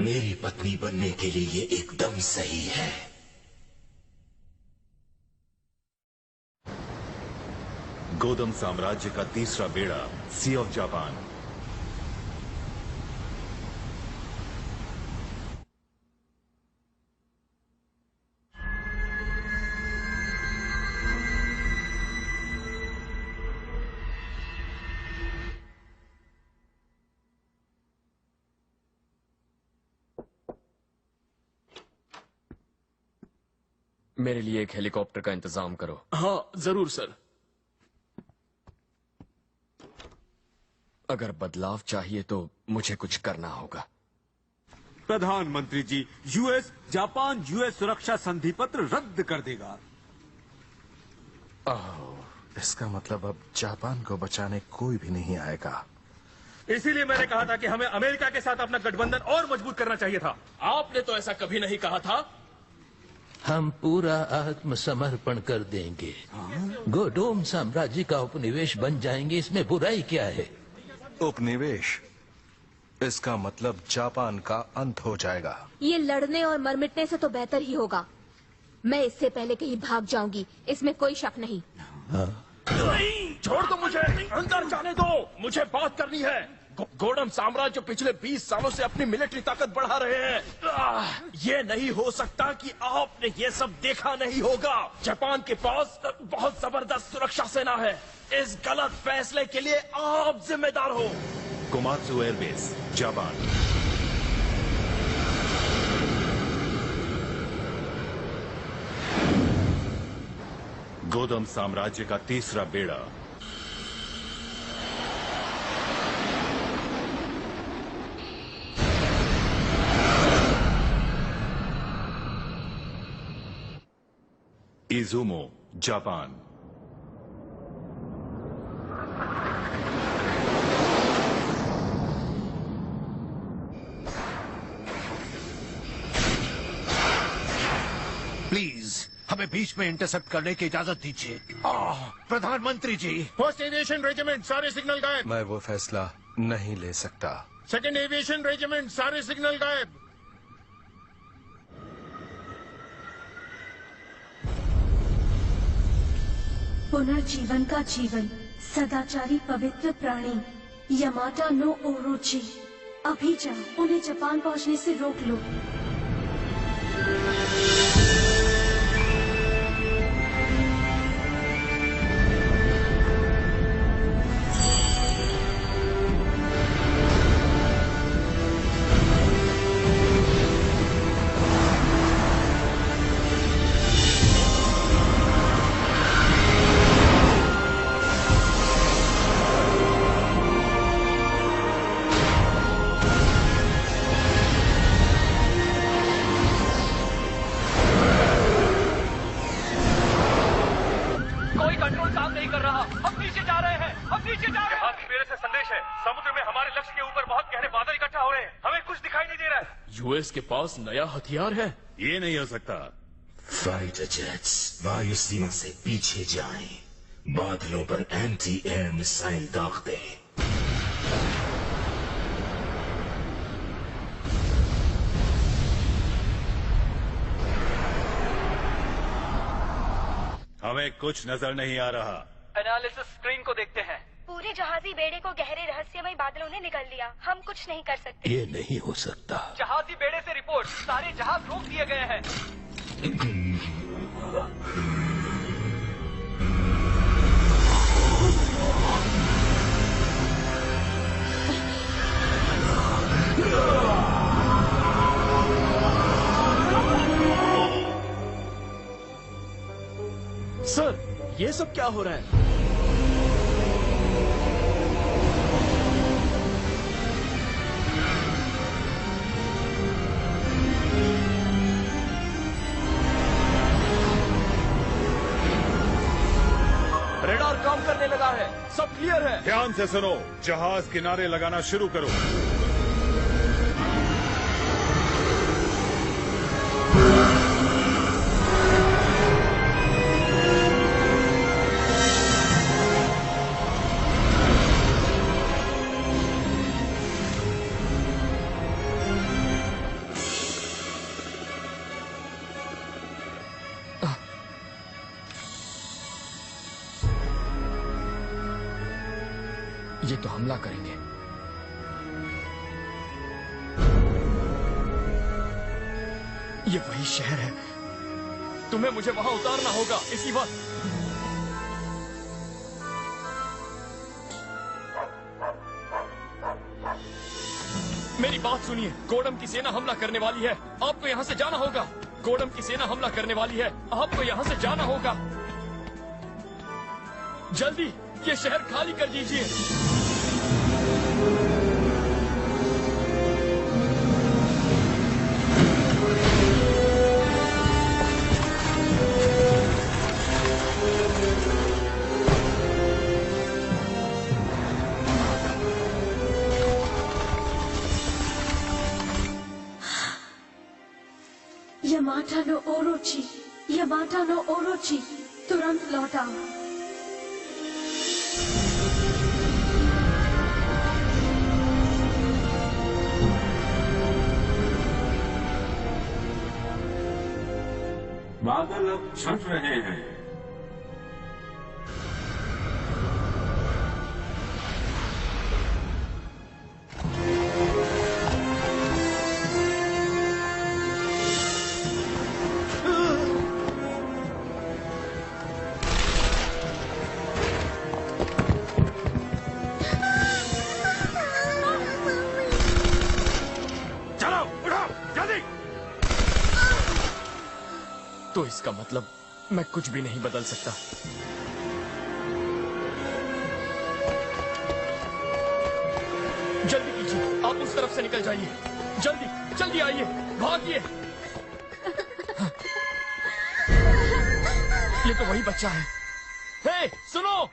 K: मेरी पत्नी बनने के लिए ये एकदम सही है।
B: गोदम साम्राज्य का तीसरा बेड़ा, सी ऑफ जापान।
L: मेरे लिए एक हेलीकॉप्टर का इंतजाम करो।
S: हाँ जरूर सर।
L: अगर बदलाव चाहिए तो मुझे कुछ करना होगा।
I: प्रधानमंत्री जी, यूएस जापान यूएस सुरक्षा संधि पत्र रद्द कर देगा।
N: इसका मतलब अब जापान को बचाने कोई भी नहीं आएगा।
S: इसीलिए मैंने कहा था कि हमें अमेरिका के साथ अपना गठबंधन और मजबूत करना चाहिए था। आपने तो ऐसा कभी नहीं कहा था।
T: हम पूरा आत्मसमर्पण कर देंगे, गोडोम साम्राज्य का उपनिवेश बन जाएंगे, इसमें बुराई क्या है?
N: उपनिवेश, इसका मतलब जापान का अंत हो जाएगा।
C: ये लड़ने और मर मिटने से तो बेहतर ही होगा। मैं इससे पहले कहीं भाग जाऊंगी, इसमें कोई शक नहीं।
S: नहीं, छोड़ दो मुझे, अंदर जाने दो, मुझे बात करनी है। गोडम साम्राज्य पिछले 20 सालों से अपनी मिलिट्री ताकत बढ़ा रहे हैं। ये नहीं हो सकता कि आपने ये सब देखा नहीं होगा। जापान के पास बहुत जबरदस्त सुरक्षा सेना है। इस गलत फैसले के लिए आप जिम्मेदार हो।
B: Komatsu airbase, Japan. गोदम साम्राज्य का तीसरा बेड़ा। Izumo, Japan.
R: प्लीज हमें बीच में इंटरसेप्ट करने की इजाजत दीजिए। प्रधानमंत्री जी।
S: फर्स्ट एविएशन रेजिमेंट, सारे सिग्नल गायब।
N: मैं वो फैसला नहीं ले सकता।
S: सेकंड एविएशन रेजिमेंट, सारे सिग्नल गायब।
C: पुनर्जीवन का जीवन, सदाचारी पवित्र प्राणी यमाटा नो ओरोची। अभी जाओ, उन्हें जापान पहुंचने से रोक लो।
S: यूएस के पास नया हथियार है।
B: ये नहीं हो सकता।
K: फाइटर जेट्स वायु सीमा से पीछे जाएं, बादलों पर एंटी एयर मिसाइल दाग दें।
B: हमें कुछ नजर नहीं आ रहा।
F: एनालिसिस स्क्रीन को देखते हैं।
G: पूरे जहाजी बेड़े को गहरे रहस्यमय बादलों ने निगल लिया। हम कुछ नहीं कर सकते।
T: ये नहीं हो सकता।
F: जहाजी बेड़े से रिपोर्ट, सारे जहाज रोक दिए गए हैं।
S: ये सब क्या हो रहा है? रेडार काम करने लगा है, सब क्लियर है।
B: ध्यान से सुनो, जहाज किनारे लगाना शुरू करो।
L: ये तो हमला करेंगे। ये वही शहर है। तुम्हें मुझे वहां उतारना होगा इसी वक्त। मेरी बात सुनिए, गोडम की सेना हमला करने वाली है, आपको यहाँ से जाना होगा। गोडम की सेना हमला करने वाली है, आपको यहाँ से जाना होगा। जल्दी ये शहर खाली कर दीजिए।
C: यमाटा नो ओरोची, यमाटा नो ओरोची, तुरंत लौटाओ।
I: बादल अब छट रहे हैं।
B: चलो उठो जल्दी।
L: तो इसका मतलब मैं कुछ भी नहीं बदल सकता। जल्दी कीजिए, आप उस तरफ से निकल जाइए। जल्दी जल्दी आइए, भागिए। ये तो वही बच्चा है। हे, सुनो।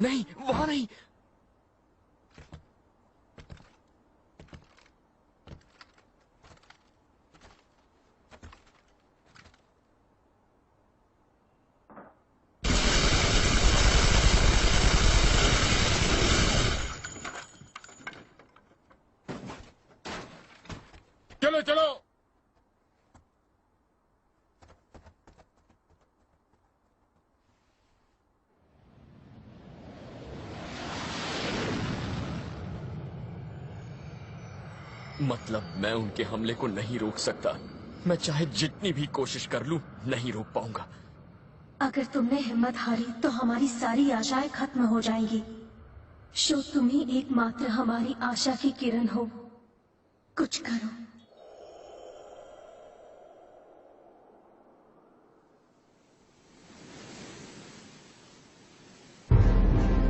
L: नहीं, वहां नहीं।
B: चलो चलो।
L: मतलब मैं उनके हमले को नहीं रोक सकता। मैं चाहे जितनी भी कोशिश कर लूं, नहीं रोक पाऊंगा।
C: अगर तुमने हिम्मत हारी तो हमारी सारी आशाएं खत्म हो जाएंगी। शो तुम ही एकमात्र हमारी आशा की किरण हो। कुछ करो।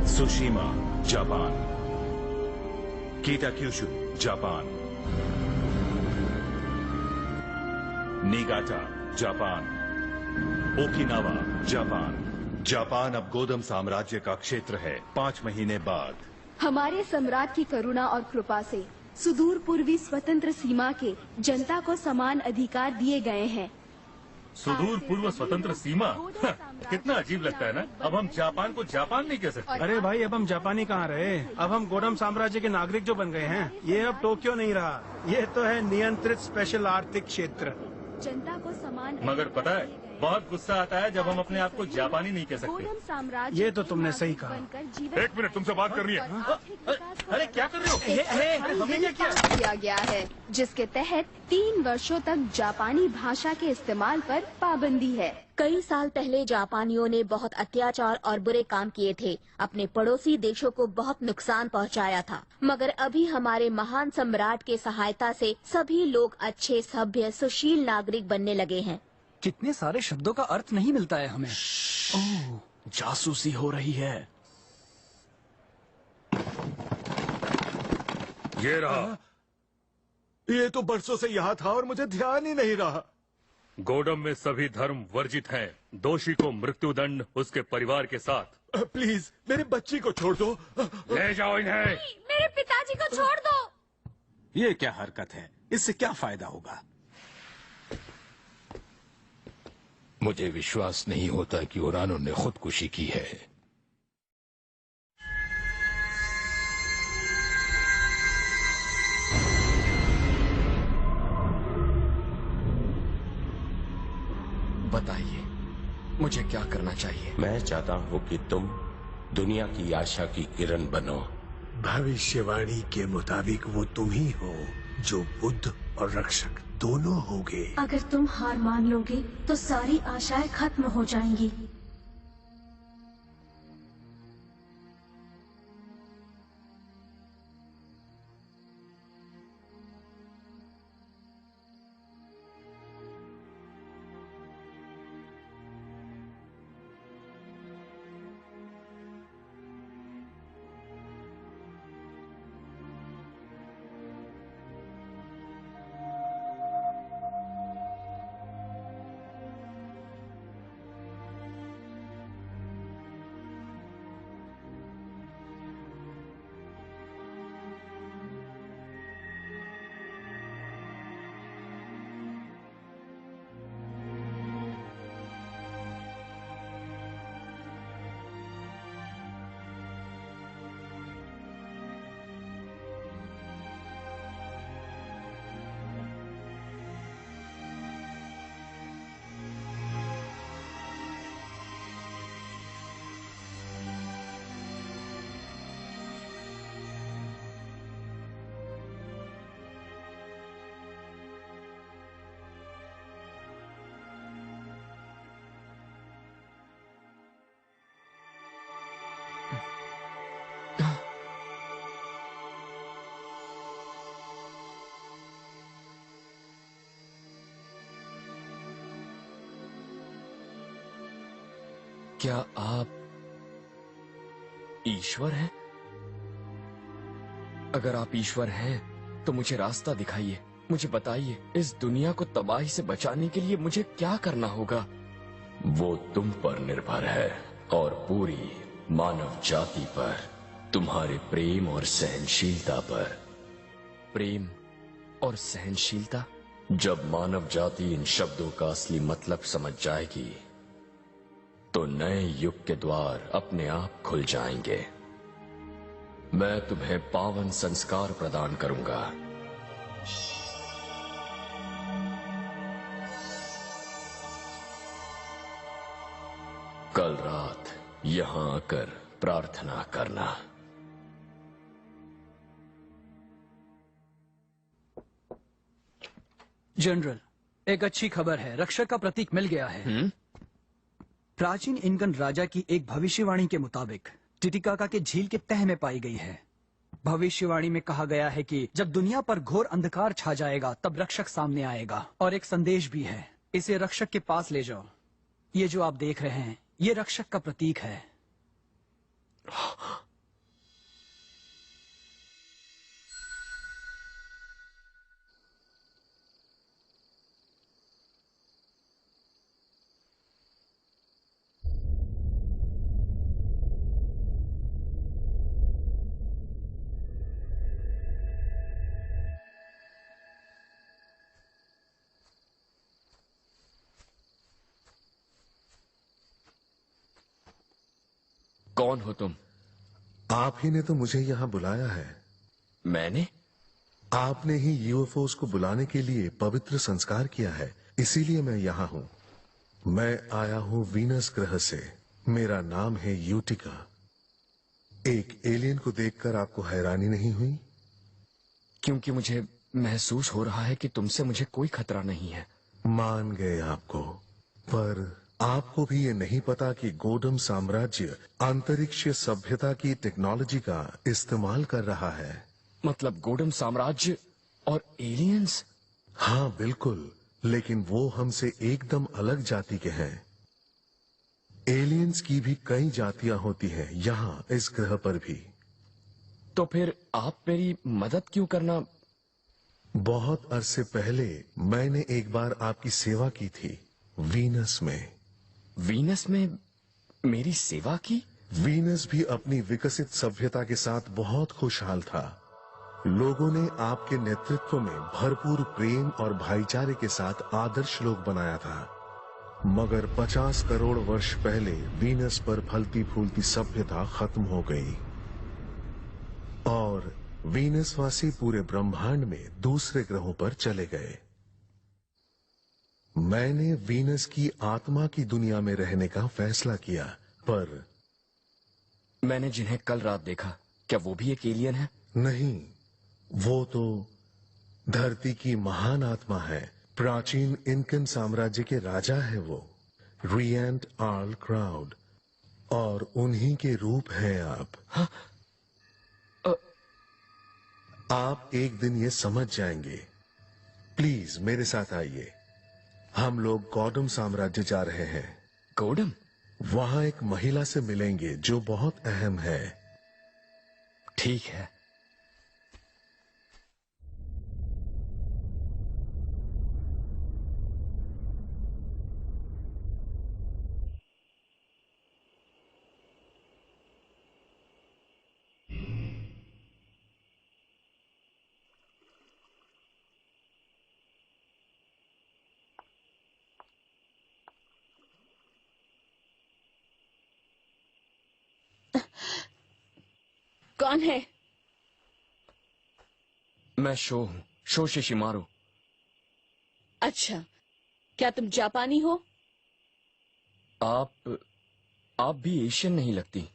B: Tsushima, Japan. Kitakyushu, Japan. Niigata, Japan. Okinawa, Japan. Japan अब गोदम साम्राज्य का क्षेत्र है। 5 महीने बाद
C: हमारे सम्राट की करुणा और कृपा से सुदूर पूर्वी स्वतंत्र सीमा के जनता को समान अधिकार दिए गए हैं।
P: सुदूर पूर्व स्वतंत्र सीमा कितना अजीब लगता है ना। अब हम जापान को जापान नहीं कह सकते।
D: अरे भाई, अब हम जापानी कहाँ रहे, अब हम गोडम साम्राज्य के नागरिक जो बन गए हैं। ये अब टोक्यो नहीं रहा, ये तो है नियंत्रित स्पेशल आर्थिक क्षेत्र।
C: जनता को समान
P: मगर पता है, बहुत गुस्सा आता है जब हम अपने आप को जापानी नहीं कह सकते।
C: गोडम साम्राज्य
D: ये तो तुमने सही कहा।
P: एक मिनट, तुमसे बात करनी है। अरे क्या कर रहे हो?
C: हमने क्या किया गया है जिसके तहत 3 वर्षों तक जापानी भाषा के इस्तेमाल पर पाबंदी है।
A: कई साल पहले जापानियों ने बहुत अत्याचार और बुरे काम किए थे, अपने पड़ोसी देशों को बहुत नुकसान पहुंचाया था। मगर अभी हमारे महान सम्राट के सहायता से सभी लोग अच्छे, सभ्य, सुशील नागरिक बनने लगे हैं।
Q: कितने सारे शब्दों का अर्थ नहीं मिलता है हमें। ओह, जासूसी हो रही है।
O: ये रहा। ये तो बरसों से यहाँ था और मुझे ध्यान ही नहीं रहा।
P: गोडम में सभी धर्म वर्जित हैं। दोषी को मृत्युदंड उसके परिवार के साथ।
O: प्लीज मेरी बच्ची को छोड़ दो।
P: ले जाओ इन्हें।
C: मेरे पिताजी को छोड़ दो।
I: ये क्या हरकत है? इससे क्या फायदा होगा?
H: मुझे विश्वास नहीं होता कि उरानो ने खुदकुशी की है।
L: बताइए, मुझे क्या करना चाहिए?
M: मैं चाहता हूँ कि तुम दुनिया की आशा की किरण बनो।
R: भविष्यवाणी के मुताबिक वो तुम ही हो जो बुद्ध और रक्षक दोनों होगे।
C: अगर तुम हार मान लोगे तो सारी आशाएं खत्म हो जाएंगी।
L: क्या आप ईश्वर हैं? अगर आप ईश्वर हैं तो मुझे रास्ता दिखाइए, मुझे बताइए इस दुनिया को तबाही से बचाने के लिए मुझे क्या करना होगा?
M: वो तुम पर निर्भर है और पूरी मानव जाति पर, तुम्हारे प्रेम और सहनशीलता पर।
L: प्रेम और सहनशीलता?
M: जब मानव जाति इन शब्दों का असली मतलब समझ जाएगी तो नए युग के द्वार अपने आप खुल जाएंगे। मैं तुम्हें पावन संस्कार प्रदान करूंगा। कल रात यहां आकर प्रार्थना करना।
Q: जनरल, एक अच्छी खबर है, रक्षक का प्रतीक मिल गया है। प्राचीन इनकन राजा की एक भविष्यवाणी के मुताबिक टिटिकाका के झील के तह में पाई गई है। भविष्यवाणी में कहा गया है कि जब दुनिया पर घोर अंधकार छा जाएगा तब रक्षक सामने आएगा। और एक संदेश भी है, इसे रक्षक के पास ले जाओ। ये जो आप देख रहे हैं ये रक्षक का प्रतीक है।
L: कौन हो तुम?
U: आप ही ने तो मुझे यहाँ बुलाया है।
L: मैंने?
U: आपने ही यूएफओस को बुलाने के लिए पवित्र संस्कार किया है, इसीलिए मैं यहाँ हूँ। मैं आया हूँ वीनस ग्रह से। मेरा नाम है यूटिका। एक एलियन को देखकर आपको हैरानी नहीं हुई?
L: क्योंकि मुझे महसूस हो रहा है कि तुमसे मुझे कोई खतरा नहीं है।
U: मान गए आपको, पर आपको भी ये नहीं पता कि गोडम साम्राज्य अंतरिक्ष सभ्यता की टेक्नोलॉजी का इस्तेमाल कर रहा है।
L: मतलब गोडम साम्राज्य और एलियंस?
U: हाँ बिल्कुल, लेकिन वो हमसे एकदम अलग जाति के हैं। एलियंस की भी कई जातियां होती हैं यहाँ इस ग्रह पर भी।
L: तो फिर आप मेरी मदद क्यों करना?
U: बहुत अरसे पहले मैंने एक बार आपकी सेवा की थी वीनस में।
L: वीनस में मेरी सेवा की?
U: वीनस भी अपनी विकसित सभ्यता के साथ बहुत खुशहाल था। लोगों ने आपके नेतृत्व में भरपूर प्रेम और भाईचारे के साथ आदर्श लोक बनाया था। मगर 50 करोड़ वर्ष पहले वीनस पर फलती फूलती सभ्यता खत्म हो गई और वीनसवासी पूरे ब्रह्मांड में दूसरे ग्रहों पर चले गए। मैंने वीनस की आत्मा की दुनिया में रहने का फैसला किया, पर
L: मैंने जिन्हें कल रात देखा, क्या वो भी एक एलियन है?
U: नहीं, वो तो धरती की महान आत्मा है। प्राचीन इनकन साम्राज्य के राजा है वो, रिएंट आर्ल क्राउड, और उन्हीं के रूप हैं आप।
L: हाँ?
U: आप एक दिन ये समझ जाएंगे। प्लीज मेरे साथ आइए। हम लोग गॉडम साम्राज्य जा रहे हैं।
L: गॉडम?
U: वहां एक महिला से मिलेंगे जो बहुत अहम है।
L: ठीक है।
A: कौन है?
L: मैं शो हूँ, शो शिशिमारू।
A: अच्छा, क्या तुम जापानी हो?
L: आप भी एशियन नहीं लगती।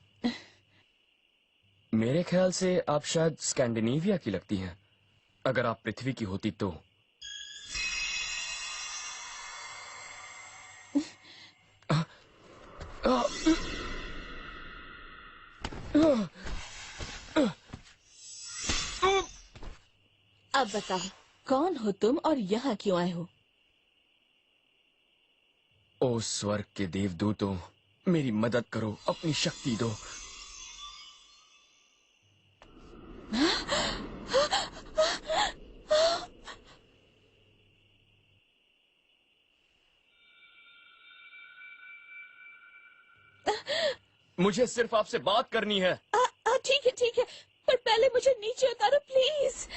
L: मेरे ख्याल से आप शायद स्कैंडिनेविया की लगती हैं। अगर आप पृथ्वी की होती तो।
A: अब बताओ, कौन हो तुम और यहाँ क्यों आए हो?
L: ओ स्वर्ग के देवदूतों, मेरी मदद करो, अपनी शक्ति दो। मुझे सिर्फ आपसे बात करनी है।
A: ठीक है, पर पहले मुझे नीचे उतारो प्लीज।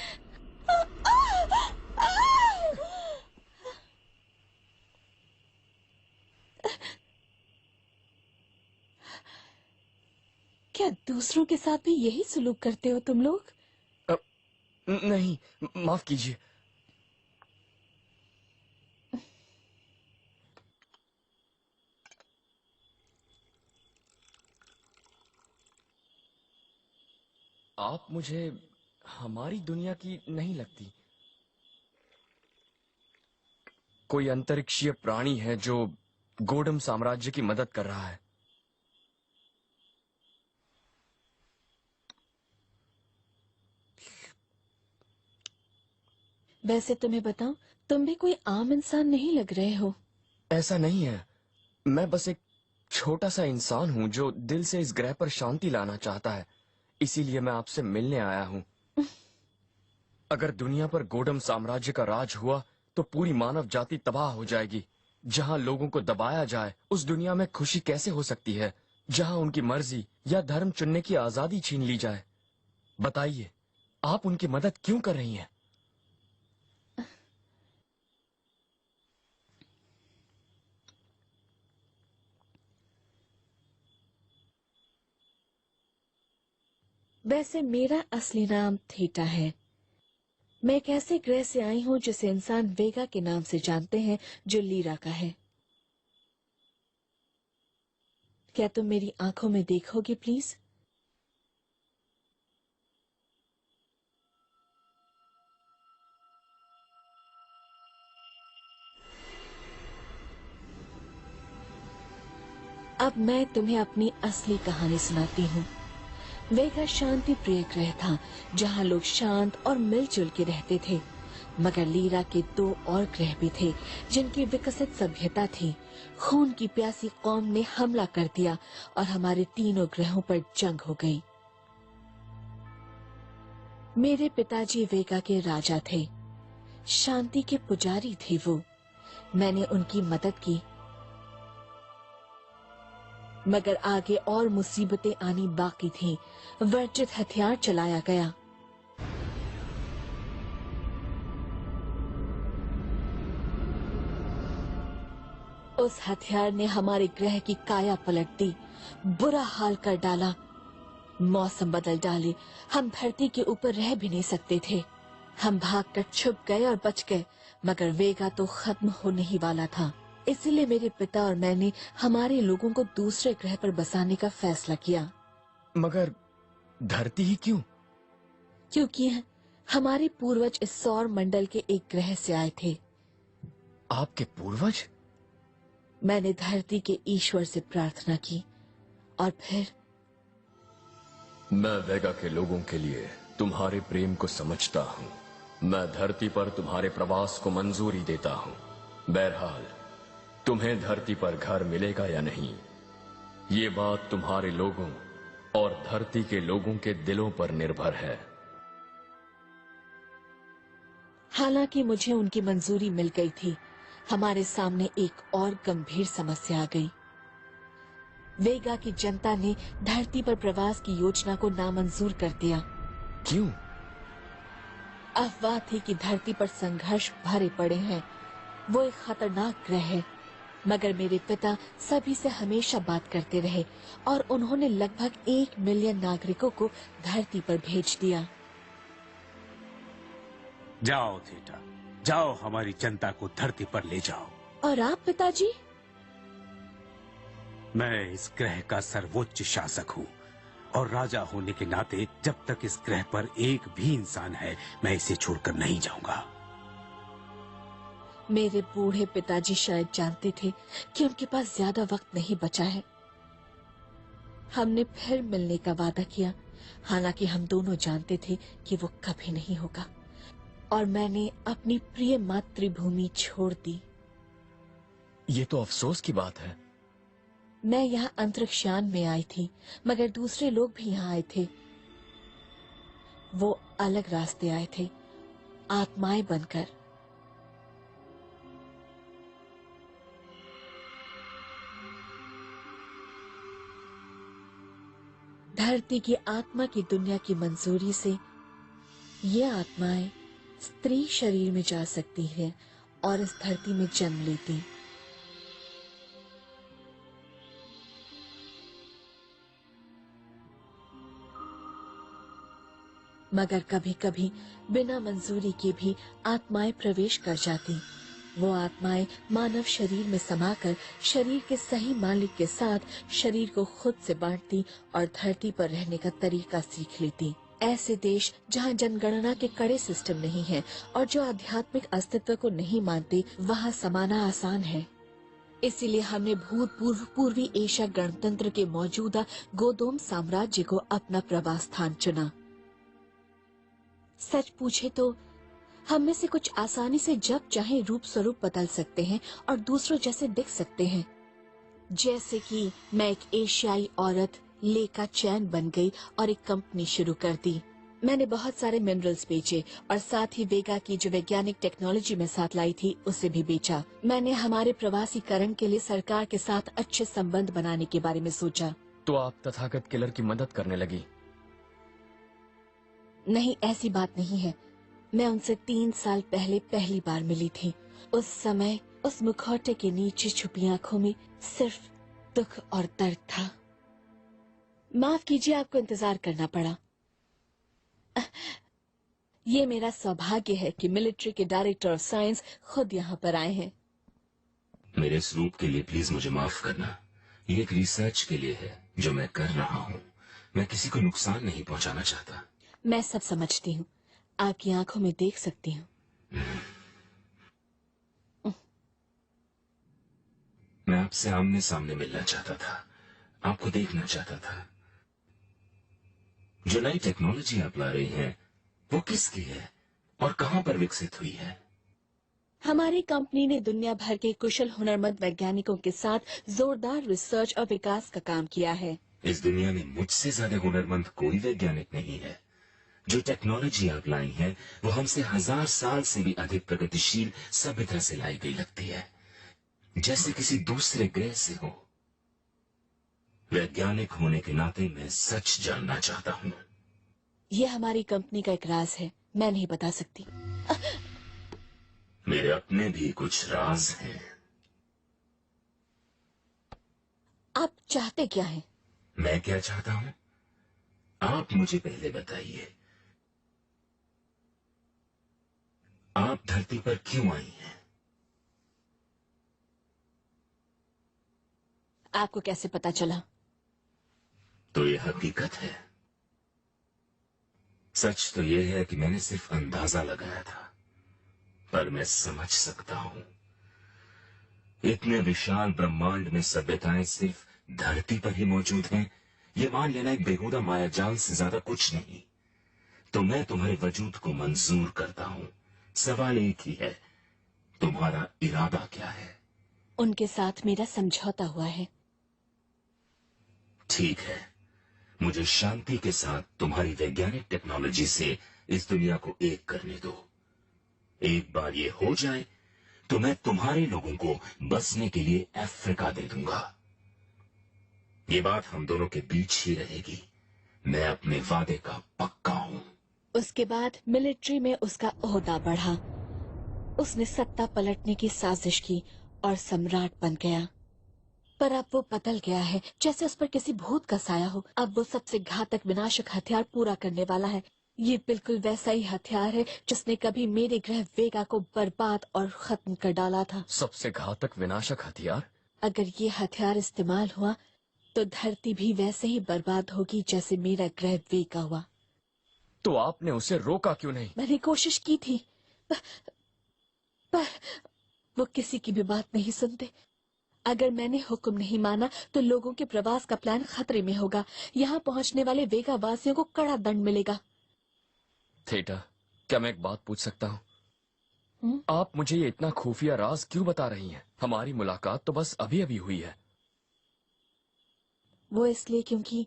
A: क्या दूसरों के साथ भी यही सलूक करते हो तुम लोग?
L: नहीं, माफ कीजिए। आप मुझे हमारी दुनिया की नहीं लगती। कोई अंतरिक्षीय प्राणी है जो गोडम साम्राज्य की मदद कर रहा है।
A: वैसे तुम्हें बताऊं, तुम भी कोई आम इंसान नहीं लग रहे हो।
L: ऐसा नहीं है, मैं बस एक छोटा सा इंसान हूँ जो दिल से इस ग्रह पर शांति लाना चाहता है। इसीलिए मैं आपसे मिलने आया हूँ। अगर दुनिया पर गोडम साम्राज्य का राज हुआ तो पूरी मानव जाति तबाह हो जाएगी। जहाँ लोगों को दबाया जाए, उस दुनिया में खुशी कैसे हो सकती है जहाँ उनकी मर्जी या धर्म चुनने की आजादी छीन ली जाए? बताइए, आप उनकी मदद क्यों कर रही हैं?
A: वैसे मेरा असली नाम थीटा है। मैं एक ऐसे ग्रह से आई हूँ जिसे इंसान वेगा के नाम से जानते हैं, जो लीरा का है। क्या तुम मेरी आंखों में देखोगे प्लीज? अब मैं तुम्हें अपनी असली कहानी सुनाती हूँ। वेगा शांति प्रिय ग्रह था जहाँ लोग शांत और मिलजुल के रहते थे, मगर लीरा के 2 और ग्रह भी थे जिनकी विकसित सभ्यता थी। खून की प्यासी कौम ने हमला कर दिया और हमारे तीनों ग्रहों पर जंग हो गई। मेरे पिताजी वेगा के राजा थे, शांति के पुजारी थे वो। मैंने उनकी मदद की, मगर आगे और मुसीबतें आनी बाकी थीं। वर्जित हथियार चलाया गया। उस हथियार ने हमारे ग्रह की काया पलट दी, बुरा हाल कर डाला, मौसम बदल डाले। हम धरती के ऊपर रह भी नहीं सकते थे। हम भागकर छुप गए और बच गए, मगर वेगा तो खत्म होने ही वाला था। इसलिए मेरे पिता और मैंने हमारे लोगों को दूसरे ग्रह पर बसाने का फैसला किया।
L: मगर धरती ही क्यों?
A: क्योंकि हमारे पूर्वज इस सौर मंडल के एक ग्रह से आए थे।
L: आपके पूर्वज?
A: मैंने धरती के ईश्वर से प्रार्थना की और फिर
L: मैं वेगा के लोगों के लिए तुम्हारे प्रेम को समझता हूँ। मैं धरती पर तुम्हारे प्रवास को मंजूरी देता हूँ। बहरहाल तुम्हें धरती पर घर मिलेगा या नहीं, ये बात तुम्हारे लोगों और धरती के लोगों के दिलों पर निर्भर है।
A: हालांकि मुझे उनकी मंजूरी मिल गई थी, हमारे सामने एक और गंभीर समस्या आ गई। वेगा की जनता ने धरती पर प्रवास की योजना को नामंजूर कर दिया।
L: क्यों?
A: अफवाह थी कि धरती पर संघर्ष भरे पड़े हैं, वो एक खतरनाक ग्रह है। मगर मेरे पिता सभी से हमेशा बात करते रहे और उन्होंने लगभग 1 मिलियन नागरिकों को धरती पर भेज दिया।
I: जाओ थीटा, जाओ हमारी जनता को धरती पर ले जाओ।
A: और आप पिताजी?
I: मैं इस ग्रह का सर्वोच्च शासक हूँ और राजा होने के नाते जब तक इस ग्रह पर एक भी इंसान है, मैं इसे छोड़कर नहीं जाऊंगा।
A: मेरे बूढ़े पिताजी शायद जानते थे कि उनके पास ज्यादा वक्त नहीं बचा है। हमने फिर मिलने का वादा किया, हालांकि हम दोनों जानते थे कि वो कभी नहीं होगा, और मैंने अपनी प्रिय मातृभूमि छोड़ दी।
L: ये तो अफसोस की बात है।
A: मैं यहाँ अंतरिक्षयान में आई थी, मगर दूसरे लोग भी यहाँ आए थे। वो अलग रास्ते आए थे, आत्माएं बनकर। धरती की आत्मा की दुनिया की मंजूरी से ये आत्माएं स्त्री शरीर में जा सकती है और इस धरती में जन्म लेती। मगर कभी कभी बिना मंजूरी के भी आत्माएं प्रवेश कर जाती। वो आत्माएं मानव शरीर में समाकर शरीर के सही मालिक के साथ शरीर को खुद से बांटती और धरती पर रहने का तरीका सीख लेती। ऐसे देश जहाँ जनगणना के कड़े सिस्टम नहीं है और जो आध्यात्मिक अस्तित्व को नहीं मानते, वहाँ समाना आसान है। इसीलिए हमने भूतपूर्व पूर्वी एशिया गणतंत्र के मौजूदा गोदोम साम्राज्य को अपना प्रवास स्थान चुना। सच पूछे तो हम में से कुछ आसानी से जब चाहे रूप स्वरूप बदल सकते हैं और दूसरों जैसे दिख सकते हैं। जैसे कि मैं एक एशियाई औरत लेका चैन बन गई और एक कंपनी शुरू कर दी। मैंने बहुत सारे मिनरल्स बेचे और साथ ही वेगा की जो वैज्ञानिक टेक्नोलॉजी में साथ लाई थी उसे भी बेचा। मैंने हमारे प्रवासीकरण के लिए सरकार के साथ अच्छे संबंध बनाने के बारे में सोचा।
L: तो आप तथागत किलर की मदद करने लगी?
A: नहीं, ऐसी बात नहीं है। मैं उनसे 3 साल पहले पहली बार मिली थी। उस समय उस मुखौटे के नीचे छुपी आंखों में सिर्फ दुख और दर्द था। माफ कीजिए, आपको इंतजार करना पड़ा। ये मेरा सौभाग्य है कि मिलिट्री के डायरेक्टर ऑफ साइंस खुद यहाँ पर आए हैं।
K: मेरे इस रूप के लिए प्लीज मुझे माफ करना। ये एक रिसर्च के लिए है जो मैं कर रहा हूँ। मैं किसी को नुकसान नहीं पहुंचाना चाहता।
A: मैं सब समझती हूँ, आपकी आंखों में देख सकती हूँ।
K: मैं आपसे आमने सामने मिलना चाहता था, आपको देखना चाहता था। जो नई टेक्नोलॉजी आप ला रही हैं, वो किसकी है और कहां पर विकसित हुई है?
A: हमारी कंपनी ने दुनिया भर के कुशल हुनरमंद वैज्ञानिकों के साथ जोरदार रिसर्च और विकास का काम किया है।
K: इस दुनिया में मुझसे ज्यादा हुनरमंद कोई वैज्ञानिक नहीं है। जो टेक्नोलॉजी आप लाई है वो हमसे 1000 साल से भी अधिक प्रगतिशील सभ्यता से लाई गई लगती है, जैसे किसी दूसरे ग्रह से हो। वैज्ञानिक होने के नाते मैं सच जानना चाहता हूँ।
A: ये हमारी कंपनी का एक राज है, मैं नहीं बता सकती।
K: मेरे अपने भी कुछ राज हैं।
A: आप चाहते क्या हैं?
K: मैं क्या चाहता हूँ, आप मुझे पहले बताइए। आप धरती पर क्यों आई हैं?
A: आपको कैसे पता चला?
K: तो ये हकीकत है। सच तो ये है कि मैंने सिर्फ अंदाजा लगाया था, पर मैं समझ सकता हूं। इतने विशाल ब्रह्मांड में सभ्यताएं सिर्फ धरती पर ही मौजूद हैं, ये मान लेना एक बेहुदा मायाजाल से ज्यादा कुछ नहीं। तो मैं तुम्हारे वजूद को मंजूर करता हूं। सवाल एक ही है, तुम्हारा इरादा क्या है?
A: उनके साथ मेरा समझौता हुआ है।
K: ठीक है, मुझे शांति के साथ तुम्हारी वैज्ञानिक टेक्नोलॉजी से इस दुनिया को एक करने दो। एक बार ये हो जाए तो मैं तुम्हारे लोगों को बसने के लिए अफ्रीका दे दूंगा। ये बात हम दोनों के बीच ही रहेगी। मैं अपने वादे का पक्का हूं।
A: उसके बाद मिलिट्री में उसका ओहदा बढ़ा। उसने सत्ता पलटने की साजिश की और सम्राट बन गया। पर अब वो बदल गया है, जैसे उस पर किसी भूत का साया हो। अब वो सबसे घातक विनाशक हथियार पूरा करने वाला है। ये बिल्कुल वैसा ही हथियार है जिसने कभी मेरे ग्रह वेगा को बर्बाद और खत्म कर डाला था।
L: सबसे घातक विनाशक हथियार?
A: अगर ये हथियार इस्तेमाल हुआ तो धरती भी वैसे ही बर्बाद होगी जैसे मेरा ग्रह वेगा हुआ।
L: तो आपने उसे रोका क्यों नहीं?
A: मैंने कोशिश की थी, पर वो किसी की भी बात नहीं सुनते। अगर मैंने हुक्म नहीं माना तो लोगों के प्रवास का प्लान खतरे में होगा। यहाँ पहुँचने वाले वेगा वासियों को कड़ा दंड मिलेगा।
L: थेटा, क्या मैं एक बात पूछ सकता हूँ? आप मुझे ये इतना खुफिया राज क्यों बता रही हैं? हमारी मुलाकात तो बस अभी अभी हुई है।
A: वो इसलिए क्योंकि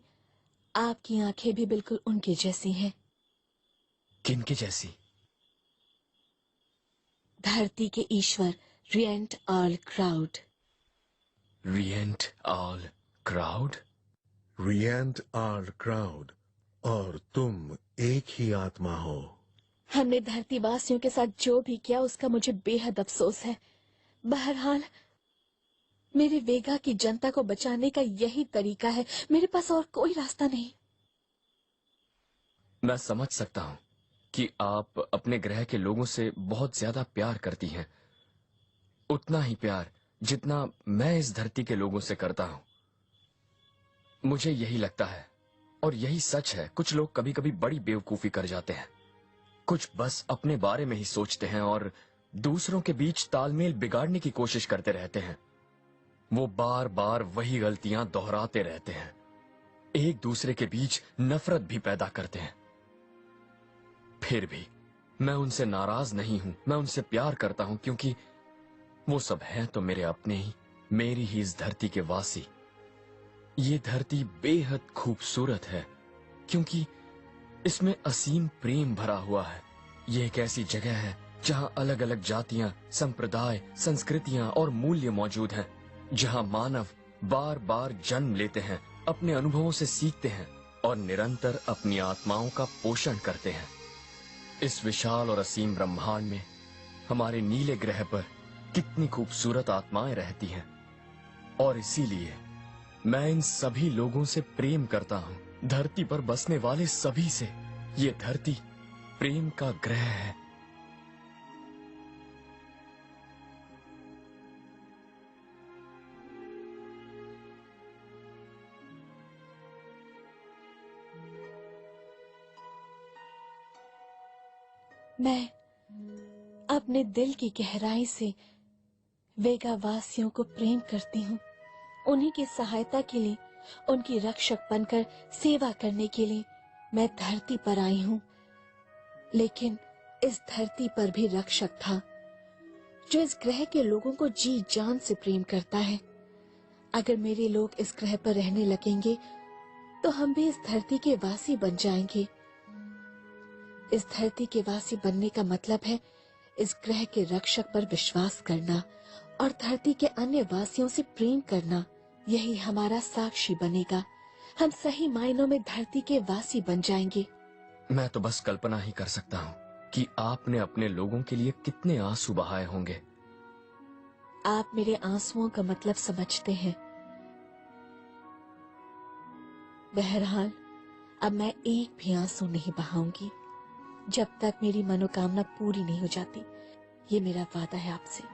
A: आपकी आंखें भी बिल्कुल उनके जैसी हैं।
L: किनकी जैसी?
A: धरती के ईश्वर रिएंट ऑल क्राउड।
L: रिएंट ऑल क्राउड?
U: रिएंट ऑल क्राउड और तुम एक ही आत्मा हो।
A: हमने धरती वासियों के साथ जो भी किया उसका मुझे बेहद अफसोस है। बहरहाल मेरे वेगा की जनता को बचाने का यही तरीका है। मेरे पास और कोई रास्ता नहीं।
L: मैं समझ सकता हूँ कि आप अपने ग्रह के लोगों से बहुत ज्यादा प्यार करती हैं। उतना ही प्यार जितना मैं इस धरती के लोगों से करता हूँ। मुझे यही लगता है और यही सच है। कुछ लोग कभी कभी बड़ी बेवकूफी कर जाते हैं। कुछ बस अपने बारे में ही सोचते हैं और दूसरों के बीच तालमेल बिगाड़ने की कोशिश करते रहते हैं। वो बार बार वही गलतियां दोहराते रहते हैं। एक दूसरे के बीच नफरत भी पैदा करते हैं। फिर भी मैं उनसे नाराज नहीं हूं। मैं उनसे प्यार करता हूं क्योंकि वो सब हैं तो मेरे अपने ही, मेरी ही इस धरती के वासी। ये धरती बेहद खूबसूरत है क्योंकि इसमें असीम प्रेम भरा हुआ है। ये एक ऐसी जगह है जहां अलग अलग जातियां, संप्रदाय, संस्कृतियां और मूल्य मौजूद हैं, जहां मानव बार बार जन्म लेते हैं, अपने अनुभवों से सीखते हैं और निरंतर अपनी आत्माओं का पोषण करते हैं। इस विशाल और असीम ब्रह्मांड में हमारे नीले ग्रह पर कितनी खूबसूरत आत्माएं रहती हैं और इसीलिए मैं इन सभी लोगों से प्रेम करता हूं। धरती पर बसने वाले सभी से। ये धरती प्रेम का ग्रह है।
A: मैं अपने दिल की गहराई से वेगा वासियों को प्रेम करती हूँ। उन्हीं की सहायता के लिए, उनकी रक्षक बनकर सेवा करने के लिए मैं धरती पर आई हूँ। लेकिन इस धरती पर भी रक्षक था जो इस ग्रह के लोगों को जी जान से प्रेम करता है। अगर मेरे लोग इस ग्रह पर रहने लगेंगे तो हम भी इस धरती के वासी बन जाएंगे। इस धरती के वासी बनने का मतलब है इस ग्रह के रक्षक पर विश्वास करना और धरती के अन्य वासियों से प्रेम करना। यही हमारा साक्षी बनेगा। हम सही मायनों में धरती के वासी बन जाएंगे।
L: मैं तो बस कल्पना ही कर सकता हूँ कि आपने अपने लोगों के लिए कितने आंसू बहाए होंगे।
A: आप मेरे आंसुओं का मतलब समझते हैं। बहरहाल अब मैं एक भी आंसू नहीं बहाऊंगी जब तक मेरी मनोकामना पूरी नहीं हो जाती। ये मेरा वादा है आपसे।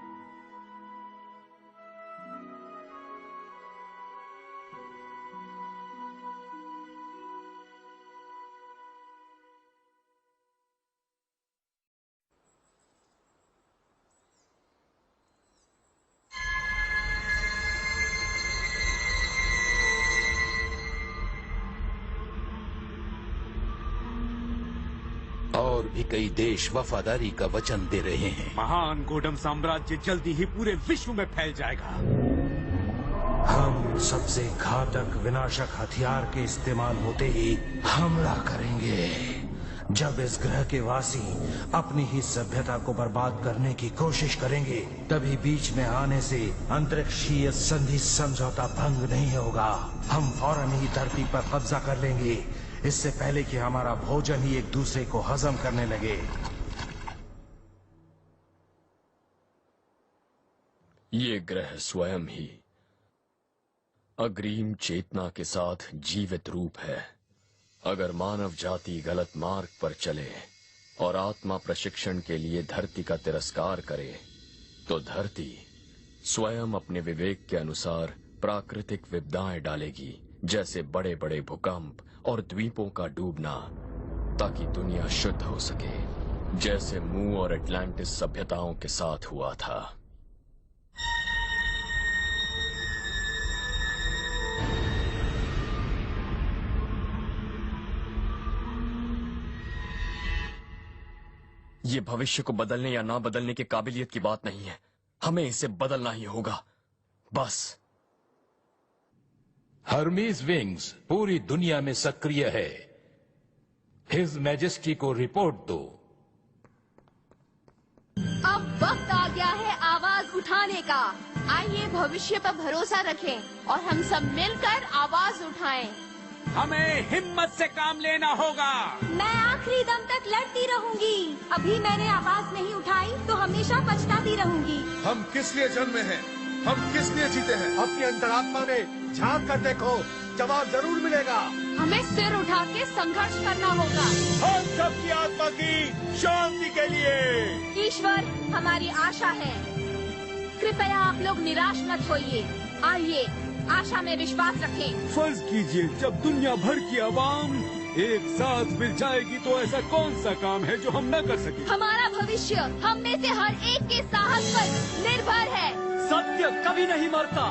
T: और भी कई देश वफादारी का वचन दे रहे हैं।
I: महान गोडम साम्राज्य जल्दी ही पूरे विश्व में फैल जाएगा।
N: हम सबसे घातक विनाशक हथियार के इस्तेमाल होते ही हमला करेंगे। जब इस ग्रह के वासी अपनी ही सभ्यता को बर्बाद करने की कोशिश करेंगे, तभी बीच में आने से अंतरिक्षीय संधि समझौता भंग नहीं होगा। हम फौरन ही धरती पर कब्जा कर लेंगे, इससे पहले कि हमारा भोजन ही एक दूसरे को हजम करने लगे।
L: ये ग्रह स्वयं ही अग्रिम चेतना के साथ जीवित रूप है। अगर मानव जाति गलत मार्ग पर चले और आत्मा प्रशिक्षण के लिए धरती का तिरस्कार करे, तो धरती स्वयं अपने विवेक के अनुसार प्राकृतिक विपदाएं डालेगी, जैसे बड़े बड़े भूकंप और द्वीपों का डूबना, ताकि दुनिया शुद्ध हो सके, जैसे मू और एटलांटिस सभ्यताओं के साथ हुआ था। ये भविष्य को बदलने या ना बदलने की काबिलियत की बात नहीं है। हमें इसे बदलना ही होगा, बस।
H: हर्मीज विंग्स पूरी दुनिया में सक्रिय है। हिज मैजेस्टी को रिपोर्ट दो।
G: अब वक्त आ गया है आवाज उठाने का। आइए भविष्य पर भरोसा रखें और हम सब मिलकर आवाज उठाएं।
I: हमें हिम्मत से काम लेना होगा।
C: मैं आखिरी दम तक लड़ती रहूंगी। अभी मैंने आवाज नहीं उठाई तो हमेशा पछताती रहूंगी।
U: हम किस लिए जन्मे हैं? हम किस लिए जीते हैं? अपनी अंतरात्मा में झांक कर देखो, जवाब जरूर मिलेगा।
G: हमें सिर उठा के संघर्ष करना होगा।
U: हम सबकी आत्मा की शांति के लिए।
G: ईश्वर हमारी आशा है। कृपया आप लोग निराश मत होइए। आइए आशा में विश्वास रखें।
I: फर्ज कीजिए, जब दुनिया भर की आवाम एक साथ मिल जाएगी तो ऐसा कौन सा काम है जो हम न कर सके?
G: हमारा भविष्य हम में से हर एक के साहस पर निर्भर है।
F: सत्य कभी नहीं मरता।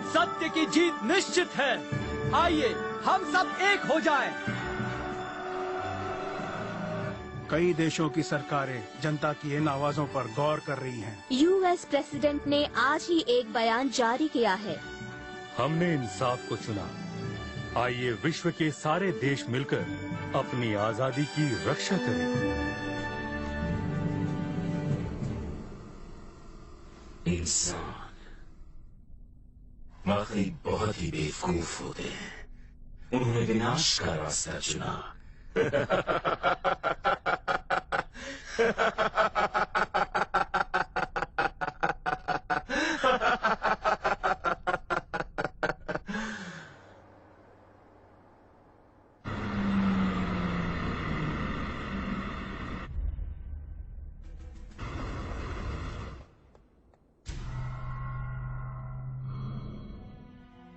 F: सत्य की जीत निश्चित है। आइए हम सब एक हो जाएं।
D: कई देशों की सरकारें जनता की इन आवाजों पर गौर कर रही हैं।
C: यूएस प्रेसिडेंट ने आज ही एक बयान जारी किया है।
P: हमने इंसाफ को चुना। आइए विश्व के सारे देश मिलकर अपनी आजादी की रक्षा करें।
K: इंसान वाकई बहुत ही बेवकूफ होते हैं। उन्होंने विनाश का रास्ता चुना।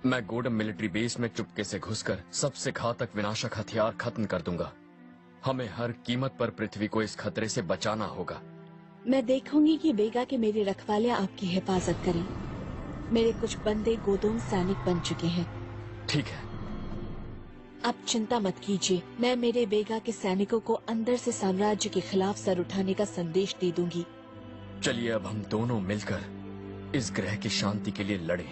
L: मैं गोडम मिलिट्री बेस में चुपके से घुसकर सबसे घातक विनाशक हथियार खत्म कर दूंगा। हमें हर कीमत पर पृथ्वी को इस खतरे से बचाना होगा।
A: मैं देखूंगी कि वेगा के मेरे रखवाले आपकी हिफाजत करें। मेरे कुछ बंदे गोदोम सैनिक बन चुके हैं।
L: ठीक है।
A: अब चिंता मत कीजिए, मैं मेरे वेगा के सैनिकों को अंदर से साम्राज्य के खिलाफ सर उठाने का संदेश दे दूंगी।
L: चलिए अब हम दोनों मिलकर इस ग्रह की शांति के लिए लड़ें।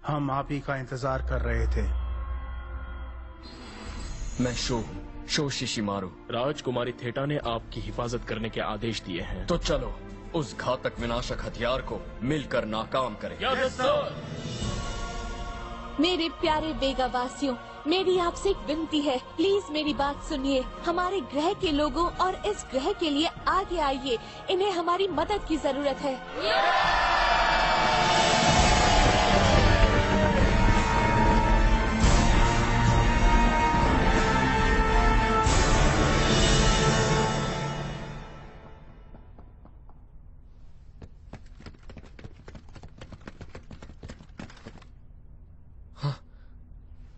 D: हम आप ही का इंतजार कर रहे थे।
L: मैं शो शिशिमारू।
S: राजकुमारी थेटा ने आपकी हिफाजत करने के आदेश दिए हैं।
L: तो चलो उस घातक विनाशक हथियार को मिलकर नाकाम करें।
A: मेरे प्यारे वेगा वासियों, मेरी आपसे एक विनती है, प्लीज मेरी बात सुनिए। हमारे ग्रह के लोगों और इस ग्रह के लिए आगे आइए, इन्हें हमारी मदद की जरूरत है।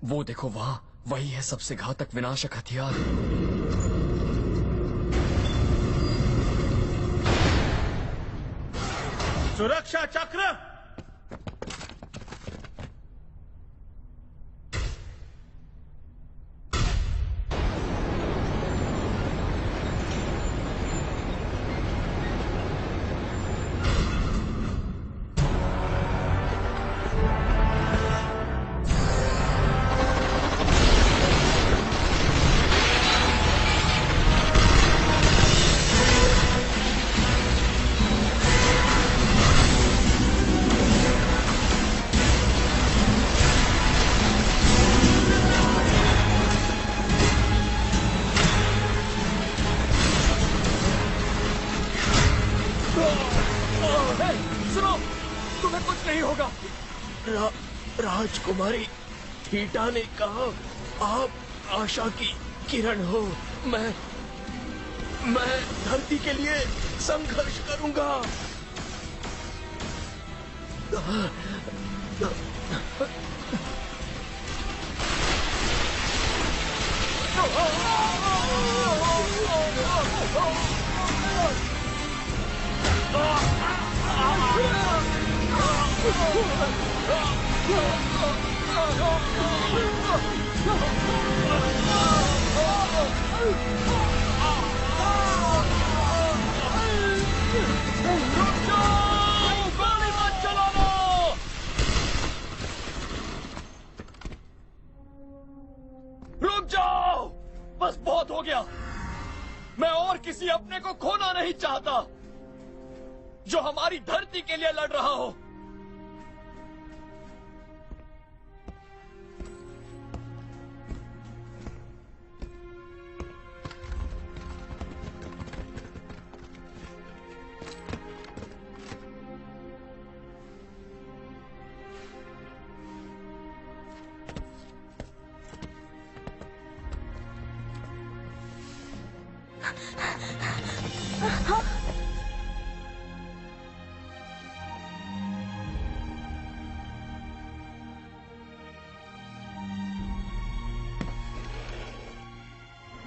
L: वो देखो वहाँ, वही है सबसे घातक विनाशक हथियार।
J: सुरक्षा चक्र।
S: राजकुमारी थीटा ने कहा आप आशा की किरण हो। मैं धरती के लिए संघर्ष करूंगा।
L: रुक जाओ, बस बहुत हो गया। मैं और किसी अपने को खोना नहीं चाहता जो हमारी धरती के लिए लड़ रहा हो।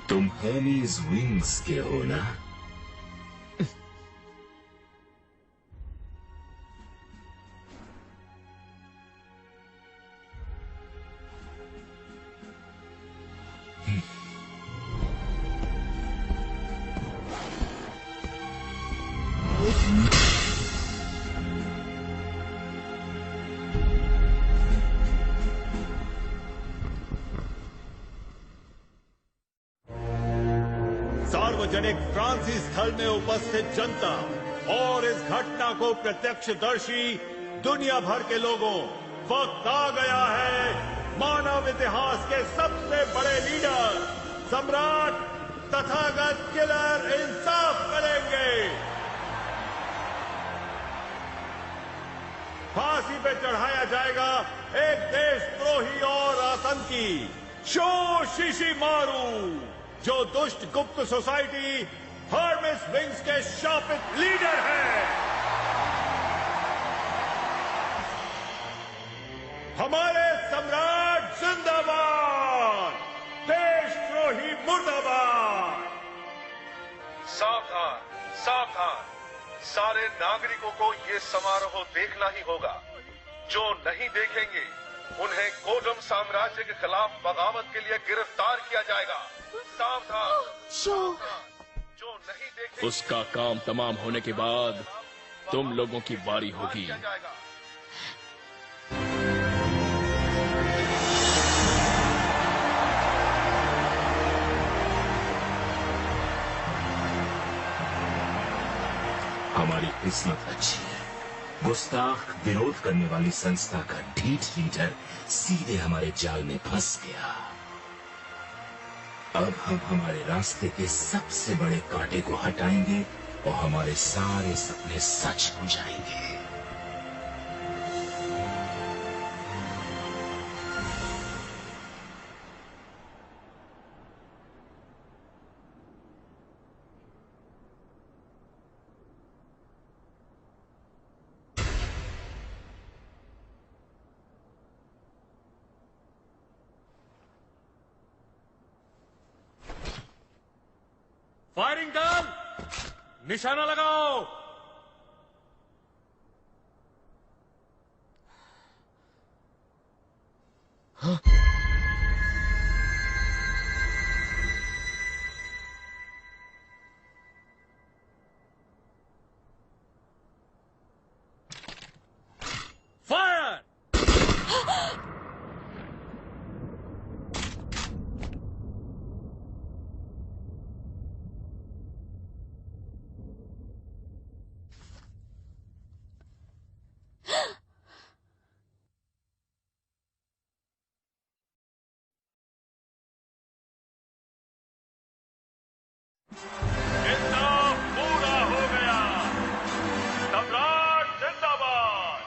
K: तुम हेमीज विंग्स के हो ना?
J: सार्वजनिक फ्रांसीसी स्थल में उपस्थित जनता और इस घटना को प्रत्यक्षदर्शी दुनिया भर के लोगों, वक्त आ गया है मानव इतिहास के सबसे बड़े लीडर सम्राट तथागत किलर इंसाफ करेंगे। फांसी पे चढ़ाया जाएगा एक देशद्रोही और आतंकी शो शिशिमारू, जो दुष्ट गुप्त सोसाइटी हर्मिस विंग्स के शापित लीडर हैं। हमारे सम्राट जिंदाबाद, देशद्रोही मुर्दाबाद।
U: सावधान, सावधान, सारे नागरिकों को ये समारोह देखना ही होगा। जो नहीं देखेंगे उन्हें गोडम साम्राज्य के खिलाफ बगावत के लिए गिरफ्तार किया जाएगा। सावधान, जो नहीं देखेंगे
L: उसका काम तमाम होने के बाद तुम लोगों की बारी होगी।
K: हमारी किस्मत अच्छी है। गुस्ताख विरोध करने वाली संस्था का ढीठ लीडर सीधे हमारे जाल में फंस गया। अब हम हमारे रास्ते के सबसे बड़े कांटे को हटाएंगे और हमारे सारे सपने सच हो जाएंगे।
I: फायरिंग डन, निशाना लगाओ।
L: हाँ?
I: फायर!
J: इंसाफ पूरा हो गया। सम्राट जिंदाबाद।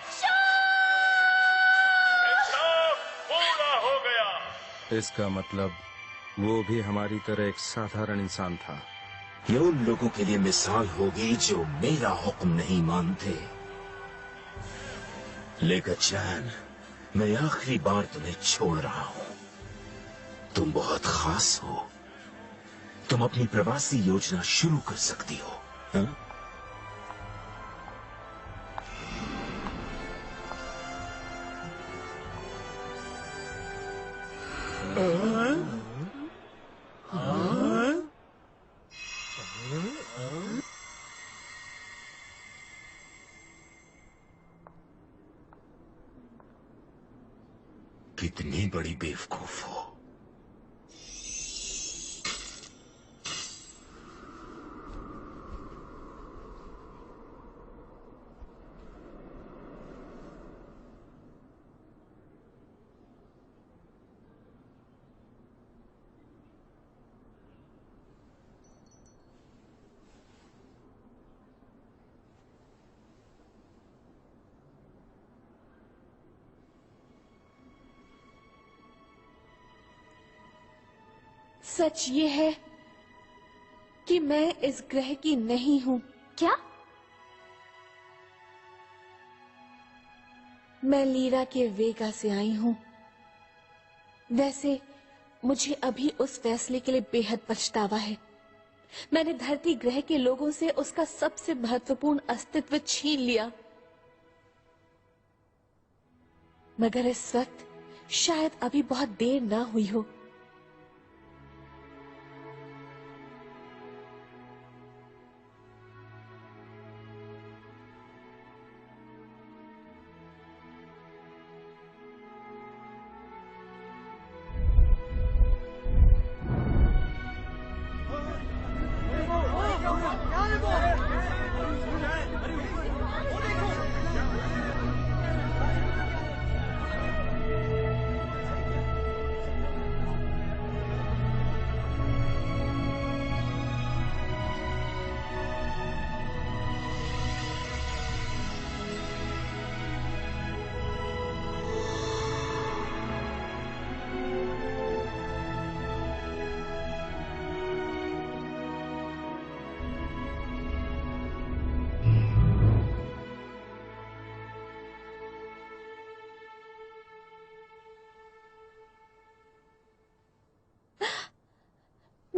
J: इंसाफ पूरा हो गया।
N: इसका मतलब वो भी हमारी तरह एक साधारण इंसान था।
K: ये उन लोगों के लिए मिसाल होगी जो मेरा हुक्म नहीं मानते। लेकर चैन, मैं आखिरी बार तुम्हें छोड़ रहा हूं। तुम बहुत खास हो। तुम अपनी प्रवासी योजना शुरू कर सकती हो। हा? कितनी बड़ी बेवकूफ हो।
A: सच ये है कि मैं इस ग्रह की नहीं हूँ।
C: क्या?
A: मैं लीरा के वेगा से आई हूँ। वैसे मुझे अभी उस फैसले के लिए बेहद पछतावा है। मैंने धरती ग्रह के लोगों से उसका सबसे महत्वपूर्ण अस्तित्व छीन लिया। मगर इस वक्त शायद अभी बहुत देर ना हुई हो।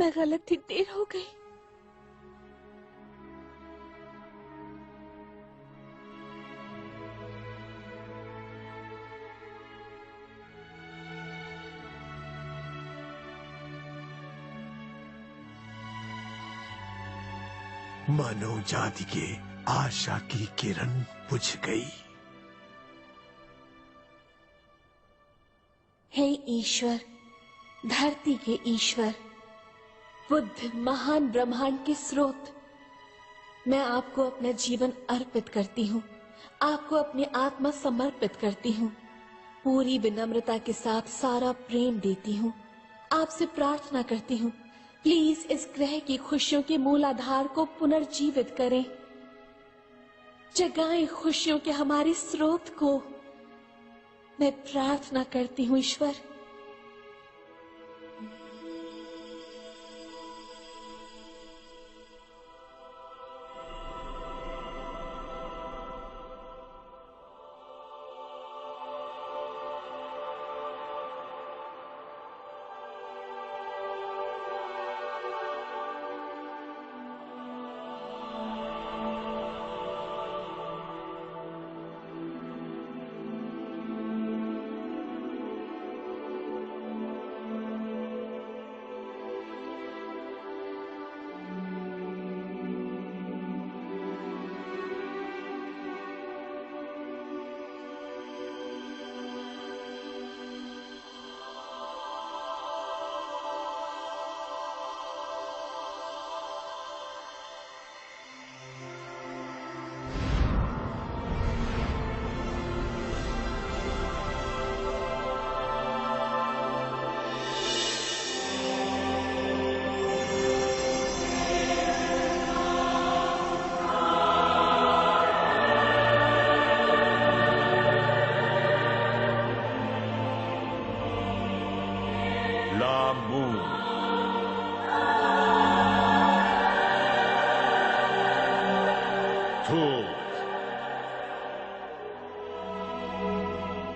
A: मैं गलत थी, देर हो गई।
R: मानव जाति के आशा की किरण बुझ गई।
A: हे ईश्वर, धरती के ईश्वर, बुद्ध, महान ब्रह्मांड के स्रोत, मैं आपको अपना जीवन अर्पित करती हूँ, आपको अपनी आत्मा समर्पित करती हूँ, पूरी विनम्रता के साथ सारा प्रेम देती हूँ। आपसे प्रार्थना करती हूँ, प्लीज इस ग्रह की खुशियों के मूल आधार को पुनर्जीवित करें, जगाएं खुशियों के हमारे स्रोत को। मैं प्रार्थना करती हूँ ईश्वर।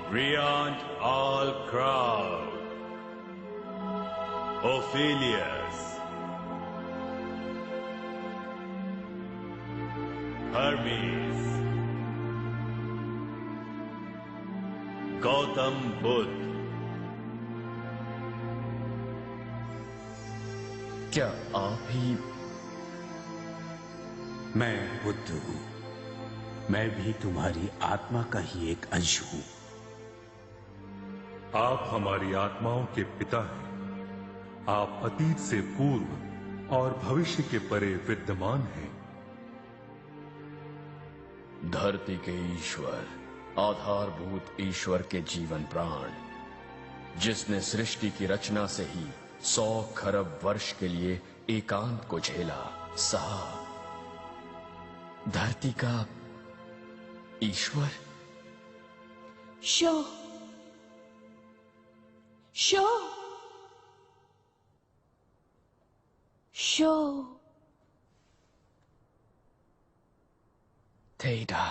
B: Beyond all crowd, Ophelius, Hermes, Gautam Buddha.
L: क्या आप ही?
I: मैं बुद्ध हूँ। मैं भी तुम्हारी आत्मा का ही एक अंश हूँ।
B: आप हमारी आत्माओं के पिता हैं। आप अतीत से पूर्व और भविष्य के परे विद्यमान हैं।
L: धरती के ईश्वर, आधारभूत ईश्वर के जीवन प्राण, जिसने सृष्टि की रचना से ही 100 खरब वर्ष के लिए एकांत को झेला, सहा। धरती का ईश्वर।
A: शो शो शो
L: थेटा।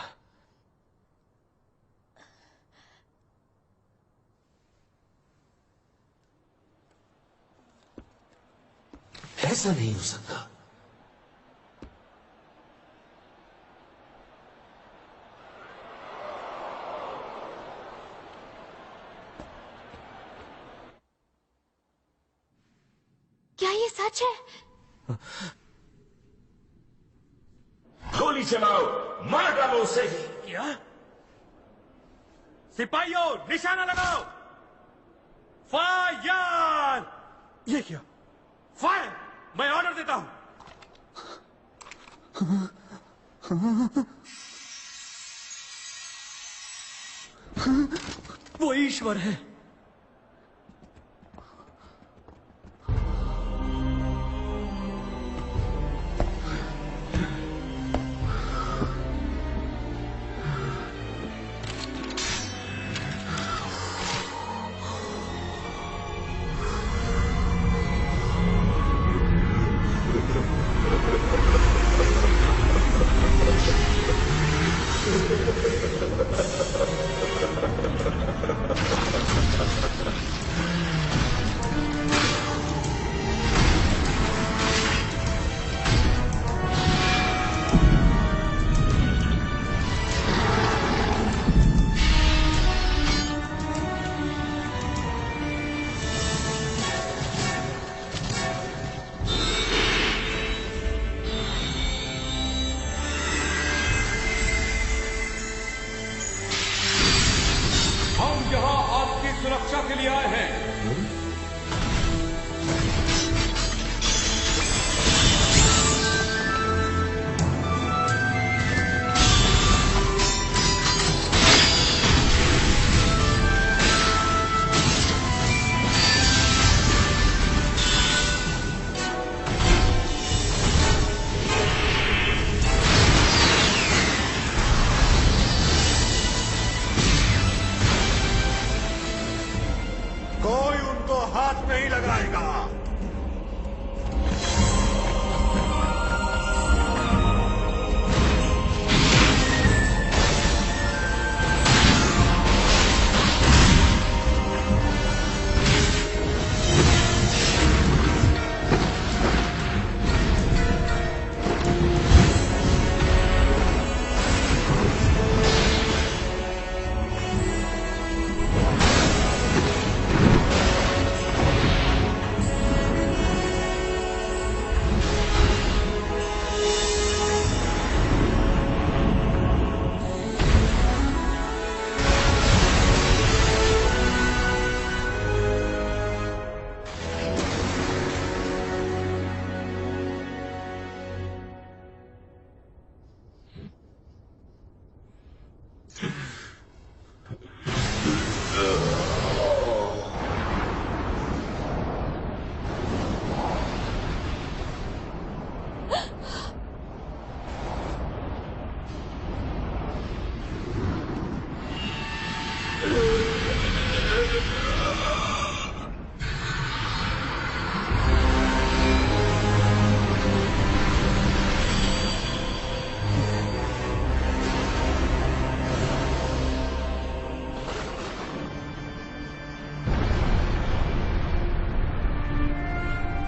K: ऐसा नहीं हो सकता।
C: क्या ये सच है?
K: गोली चलाओ, मार डालो उसे।
I: क्या? सिपाहियों, निशाना लगाओ। फायर!
Q: ये क्या?
I: फायर! मैं ऑर्डर देता हूं।
F: वो ईश्वर है।
I: सुरक्षा के लिए आए हैं।
O: कोई उनको हाथ नहीं लगाएगा।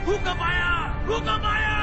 S: भूकंप आया! भूकंप आया!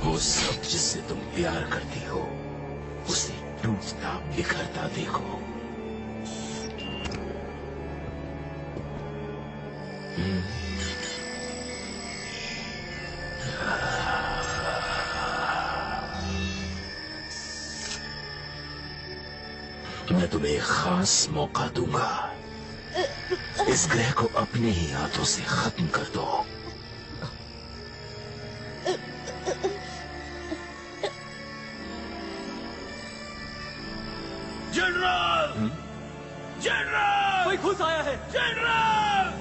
K: वो सब जिससे तुम प्यार करती हो उसे टूटता बिखरता देखो। मैं तुम्हें एक खास मौका दूंगा। इस ग्रह को अपने ही हाथों से खत्म कर दो।
F: जनरल! जनरल! कोई घुस आया है। जनरल!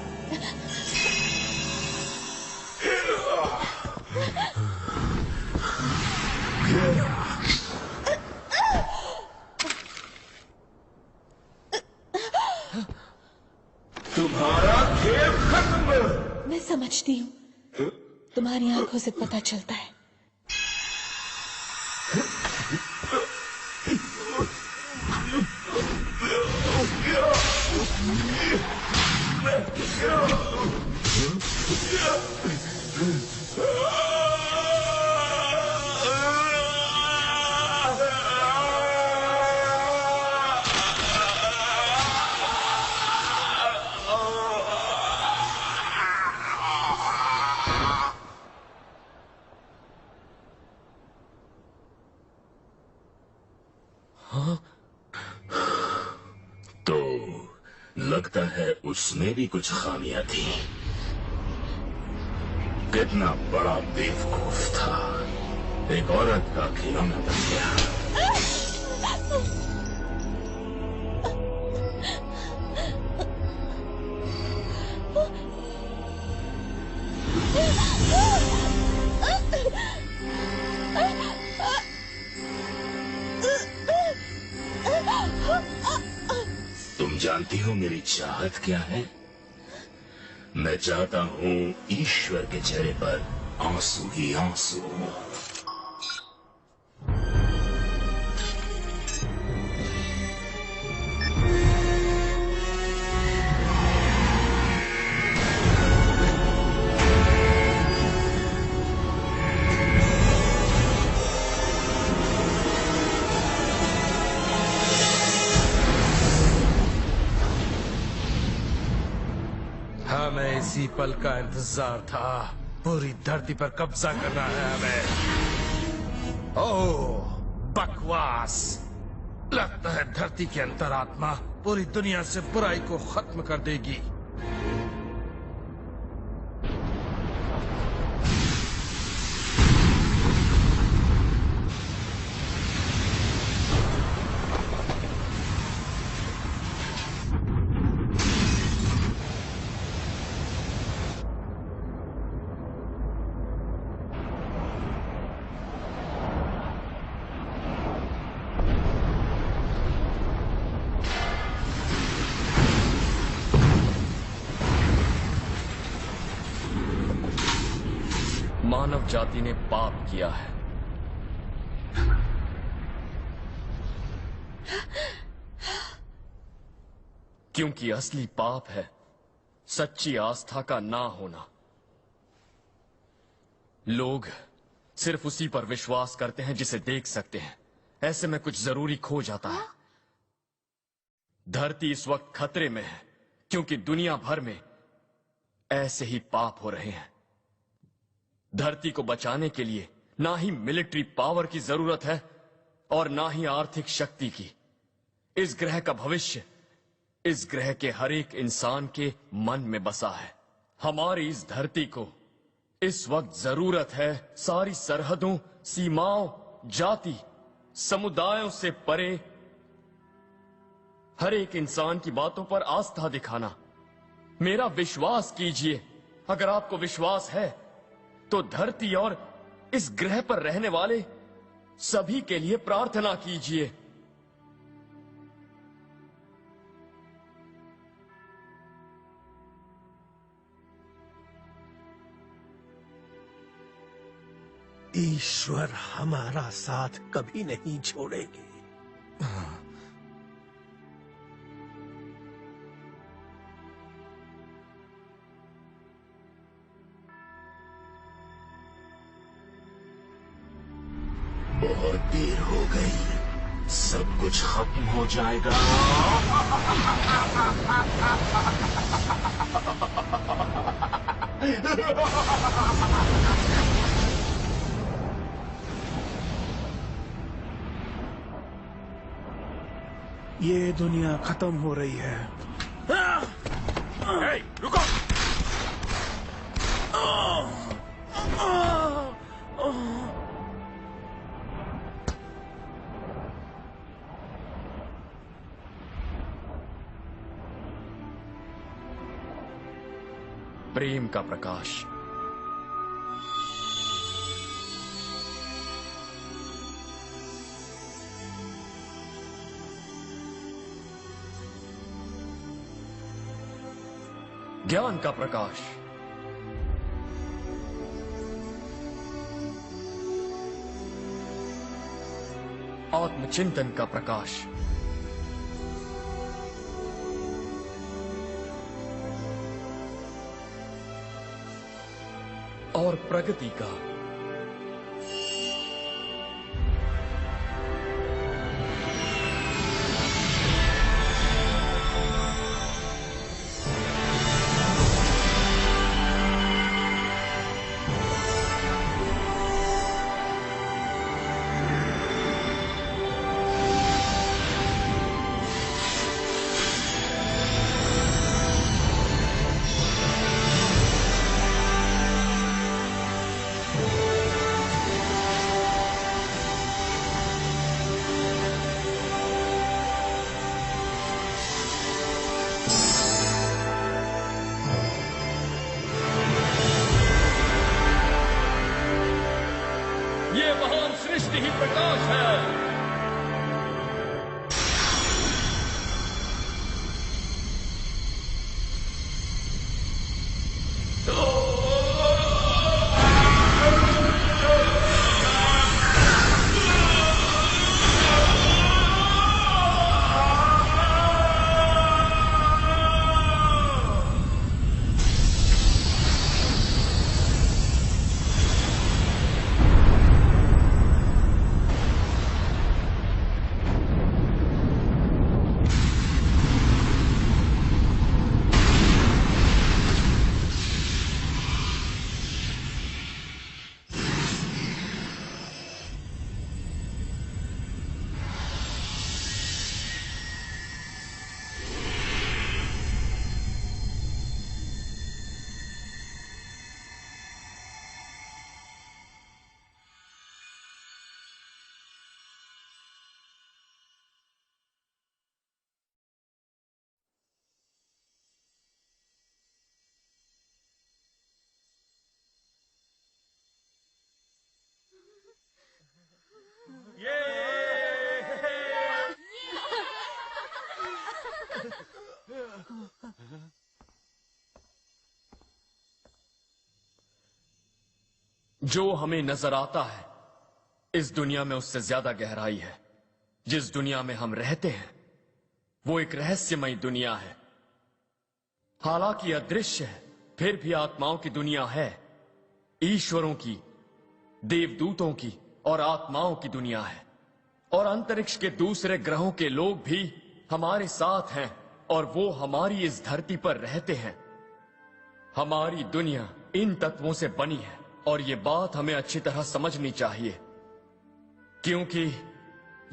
K: तुम्हारा खेल खत्म।
A: मैं समझती हूँ, तुम्हारी आंखों से पता चलता है।
K: तो लगता है उसमें भी कुछ खामियां थी। कितना बड़ा बेवकूफ था, एक औरत का खिलौना बन गया। तुम जानती हो मेरी चाहत क्या है? मैं चाहता हूँ ईश्वर के चेहरे पर आंसू ही आंसू।
N: हमें इसी पल का इंतजार था। पूरी धरती पर कब्जा करना है हमें। ओह, बकवास। लगता है धरती की अंतरात्मा पूरी दुनिया से बुराई को खत्म कर देगी।
L: मानव जाति ने पाप किया है। क्योंकि असली पाप है सच्ची आस्था का ना होना। लोग सिर्फ उसी पर विश्वास करते हैं जिसे देख सकते हैं। ऐसे में कुछ जरूरी खो जाता है। धरती इस वक्त खतरे में है क्योंकि दुनिया भर में ऐसे ही पाप हो रहे हैं। धरती को बचाने के लिए ना ही मिलिट्री पावर की जरूरत है और ना ही आर्थिक शक्ति की। इस ग्रह का भविष्य इस ग्रह के हर एक इंसान के मन में बसा है। हमारी इस धरती को इस वक्त जरूरत है सारी सरहदों, सीमाओं, जाति, समुदायों से परे हर एक इंसान की बातों पर आस्था दिखाना। मेरा विश्वास कीजिए। अगर आपको विश्वास है तो धरती और इस ग्रह पर रहने वाले सभी के लिए प्रार्थना कीजिए।
R: ईश्वर हमारा साथ कभी नहीं छोड़ेंगे।
K: बहुत देर हो गई, सब कुछ खत्म हो जाएगा।
D: ये दुनिया खत्म हो रही है।
S: रुको।
L: प्रेम का प्रकाश। ज्ञान का प्रकाश। आत्मचिंतन का प्रकाश। और प्रगति का। ये महान सृष्टि ही प्रकाश है। जो हमें नजर आता है इस दुनिया में उससे ज्यादा गहराई है। जिस दुनिया में हम रहते हैं वो एक रहस्यमय दुनिया है। हालांकि अदृश्य है, फिर भी आत्माओं की दुनिया है। ईश्वरों की, देवदूतों की और आत्माओं की दुनिया है। और अंतरिक्ष के दूसरे ग्रहों के लोग भी हमारे साथ हैं और वो हमारी इस धरती पर रहते हैं। हमारी दुनिया इन तत्वों से बनी है और ये बात हमें अच्छी तरह समझनी चाहिए, क्योंकि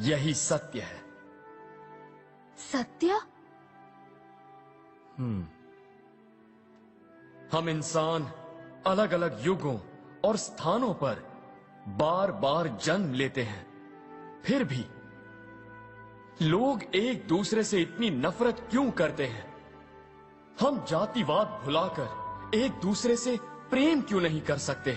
L: यही सत्य है।
C: सत्य?
L: हम इंसान अलग अलग युगों और स्थानों पर बार बार जन्म लेते हैं, फिर भी लोग एक दूसरे से इतनी नफरत क्यों करते हैं? हम जातिवाद भुलाकर एक दूसरे से प्रेम क्यों नहीं कर सकते?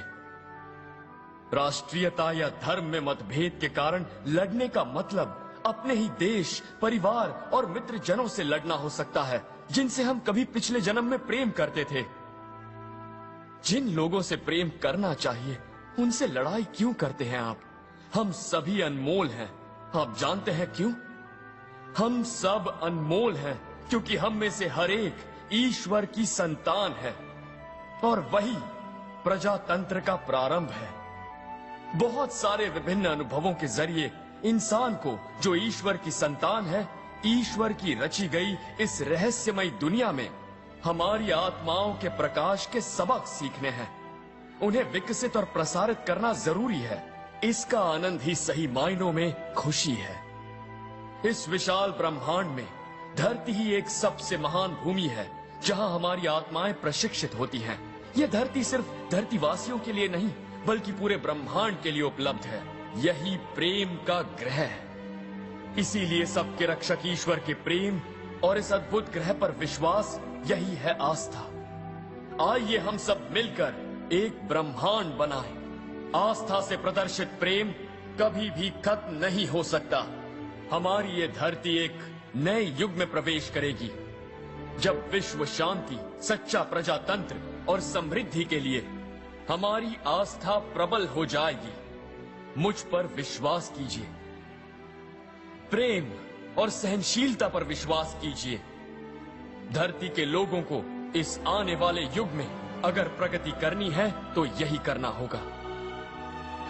L: राष्ट्रीयता या धर्म में मतभेद के कारण लड़ने का मतलब अपने ही देश, परिवार और मित्रजनों से लड़ना हो सकता है, जिनसे हम कभी पिछले जन्म में प्रेम करते थे। जिन लोगों से प्रेम करना चाहिए उनसे लड़ाई क्यों करते हैं आप? हम सभी अनमोल हैं। आप जानते हैं क्यों? हम सब अनमोल हैं क्योंकि हम में से हर एक ईश्वर की संतान है और वही प्रजातंत्र का प्रारंभ है। बहुत सारे विभिन्न अनुभवों के जरिए इंसान को, जो ईश्वर की संतान है, ईश्वर की रची गई इस रहस्यमय दुनिया में हमारी आत्माओं के प्रकाश के सबक सीखने हैं। उन्हें विकसित और प्रसारित करना जरूरी है। इसका आनंद ही सही मायनों में खुशी है। इस विशाल ब्रह्मांड में धरती ही एक सबसे महान भूमि है जहां हमारी आत्माएं प्रशिक्षित होती हैं। यह धरती सिर्फ धरतीवासियों के लिए नहीं बल्कि पूरे ब्रह्मांड के लिए उपलब्ध है। यही प्रेम का ग्रह है। इसीलिए सबके रक्षक ईश्वर के प्रेम और इस अद्भुत ग्रह पर विश्वास, यही है आस्था। आइए हम सब मिलकर एक ब्रह्मांड बनाएं। आस्था से प्रदर्शित प्रेम कभी भी खत्म नहीं हो सकता। हमारी ये धरती एक नए युग में प्रवेश करेगी, जब विश्व शांति, सच्चा प्रजातंत्र और समृद्धि के लिए हमारी आस्था प्रबल हो जाएगी। मुझ पर विश्वास कीजिए, प्रेम और सहनशीलता पर विश्वास कीजिए। धरती के लोगों को इस आने वाले युग में अगर प्रगति करनी है तो यही करना होगा।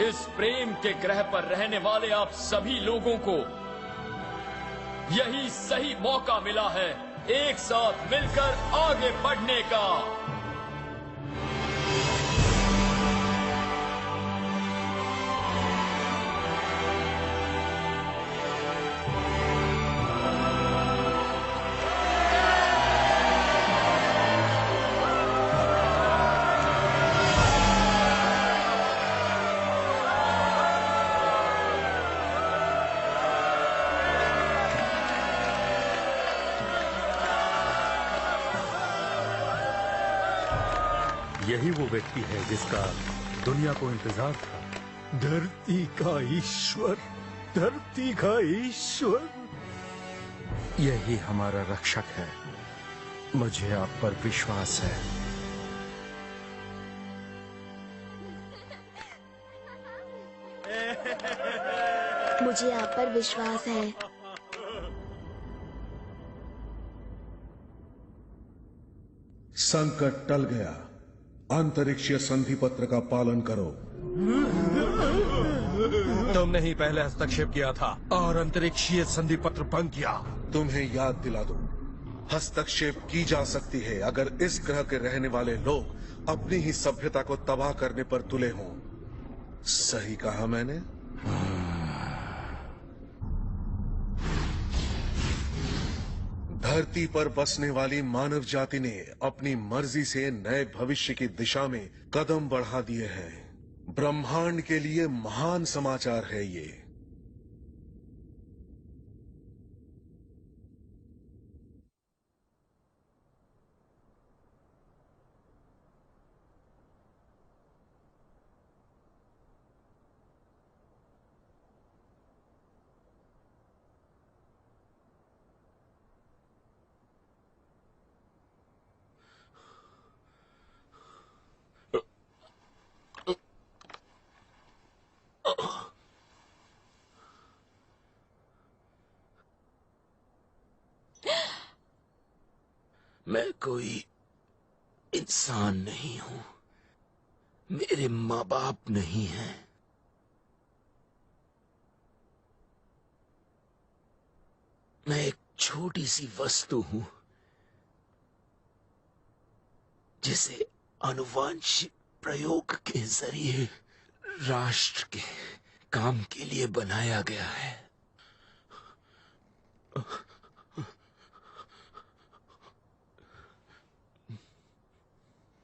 L: इस प्रेम के ग्रह पर रहने वाले आप सभी लोगों को यही सही मौका मिला है एक साथ मिलकर आगे बढ़ने का।
U: यही वो व्यक्ति है जिसका दुनिया को इंतजार था।
R: धरती का ईश्वर, धरती का ईश्वर।
N: यही हमारा रक्षक है। मुझे आप पर विश्वास है।
C: मुझे आप पर विश्वास है।
U: संकट टल गया। अंतरिक्षीय संधि पत्र का पालन करो।
N: तुमने ही पहले हस्तक्षेप किया था और अंतरिक्षीय संधि पत्र भंग किया।
U: तुम्हें याद दिला दूं, हस्तक्षेप की जा सकती है अगर इस ग्रह के रहने वाले लोग अपनी ही सभ्यता को तबाह करने पर तुले हों। सही कहा मैंने? धरती पर बसने वाली मानव जाति ने अपनी मर्जी से नए भविष्य की दिशा में कदम बढ़ा दिए हैं। ब्रह्मांड के लिए महान समाचार है ये।
K: मैं कोई इंसान नहीं हूं। मेरे माँ बाप नहीं हैं। मैं एक छोटी सी वस्तु हूं जिसे आनुवांशिक प्रयोग के जरिए राष्ट्र के काम के लिए बनाया गया है।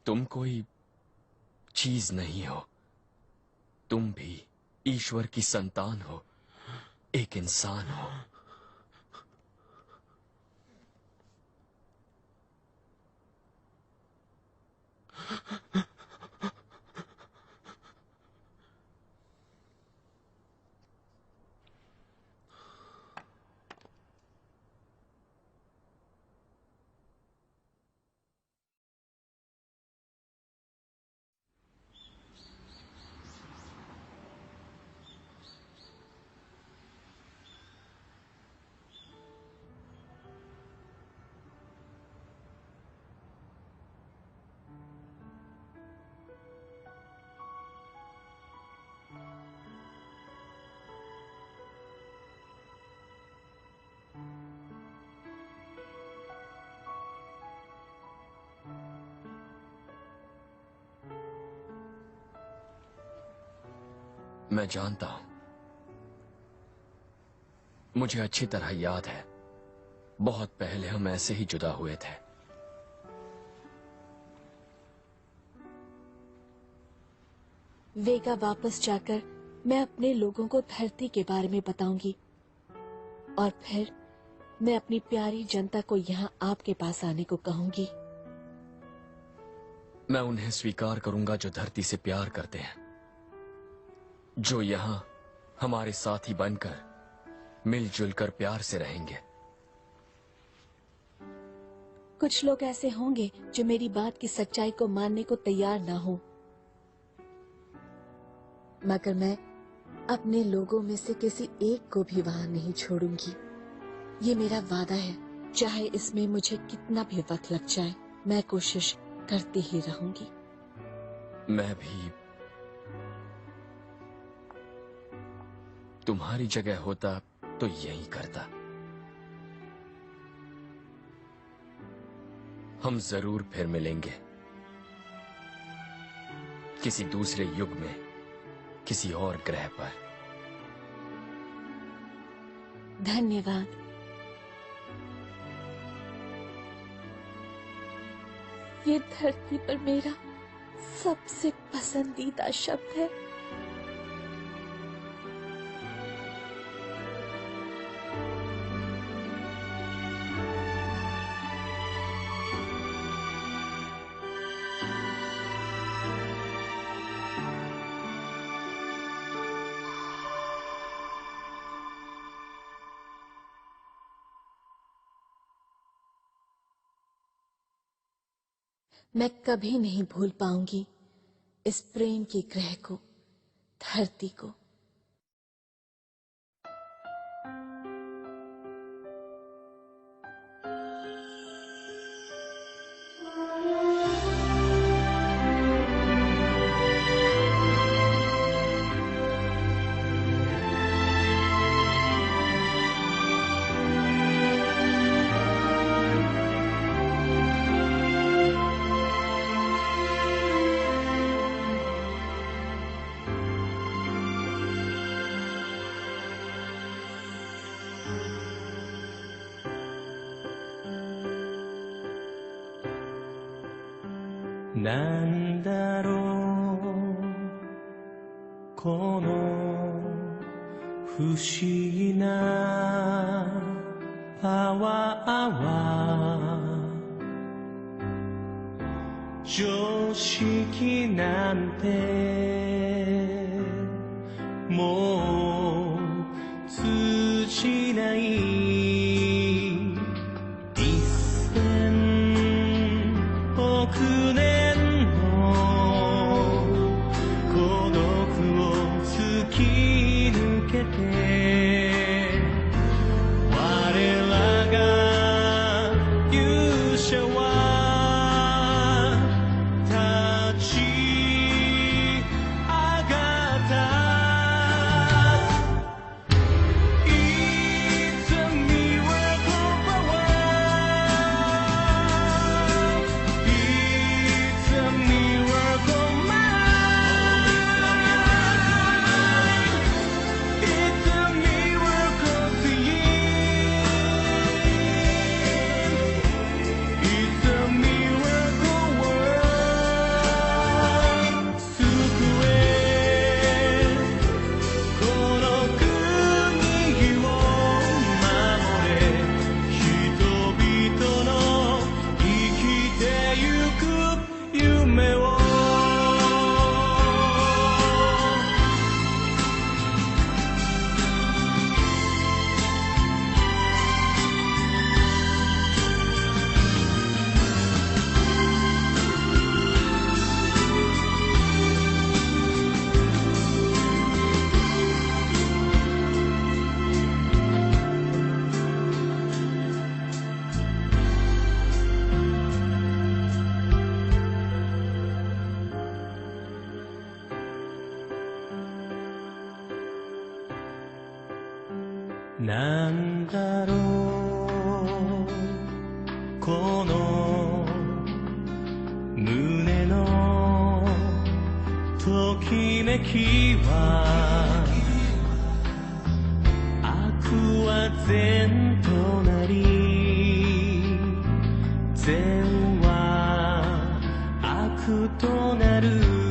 L: तुम कोई चीज नहीं हो, तुम भी ईश्वर की संतान हो, एक इंसान हो। मैं जानता हूं, मुझे अच्छी तरह याद है, बहुत पहले हम ऐसे ही जुदा हुए थे।
A: वेगा वापस जाकर मैं अपने लोगों को धरती के बारे में बताऊंगी और फिर मैं अपनी प्यारी जनता को यहाँ आपके पास आने को कहूंगी।
L: मैं उन्हें स्वीकार करूंगा जो धरती से प्यार करते हैं, जो यहाँ हमारे साथी बनकर मिलजुल कर प्यार से रहेंगे।
A: कुछ लोग ऐसे होंगे जो मेरी बात की सच्चाई को मानने को तैयार ना हो, मगर मैं अपने लोगों में से किसी एक को भी वहां नहीं छोड़ूंगी। ये मेरा वादा है, चाहे इसमें मुझे कितना भी वक्त लग जाए, मैं कोशिश करती ही रहूंगी।
L: मैं भी तुम्हारी जगह होता तो यही करता। हम जरूर फिर मिलेंगे, किसी दूसरे युग में, किसी और ग्रह पर।
A: धन्यवाद। ये धरती पर मेरा सबसे पसंदीदा शब्द है। मैं कभी नहीं भूल पाऊंगी इस प्रेम की ग्रह को, धरती को।
E: なんだろうこの不思議なパワーは常識なんてもう通じない億年なんだろうこの胸のときめきは悪は善となり善は悪となる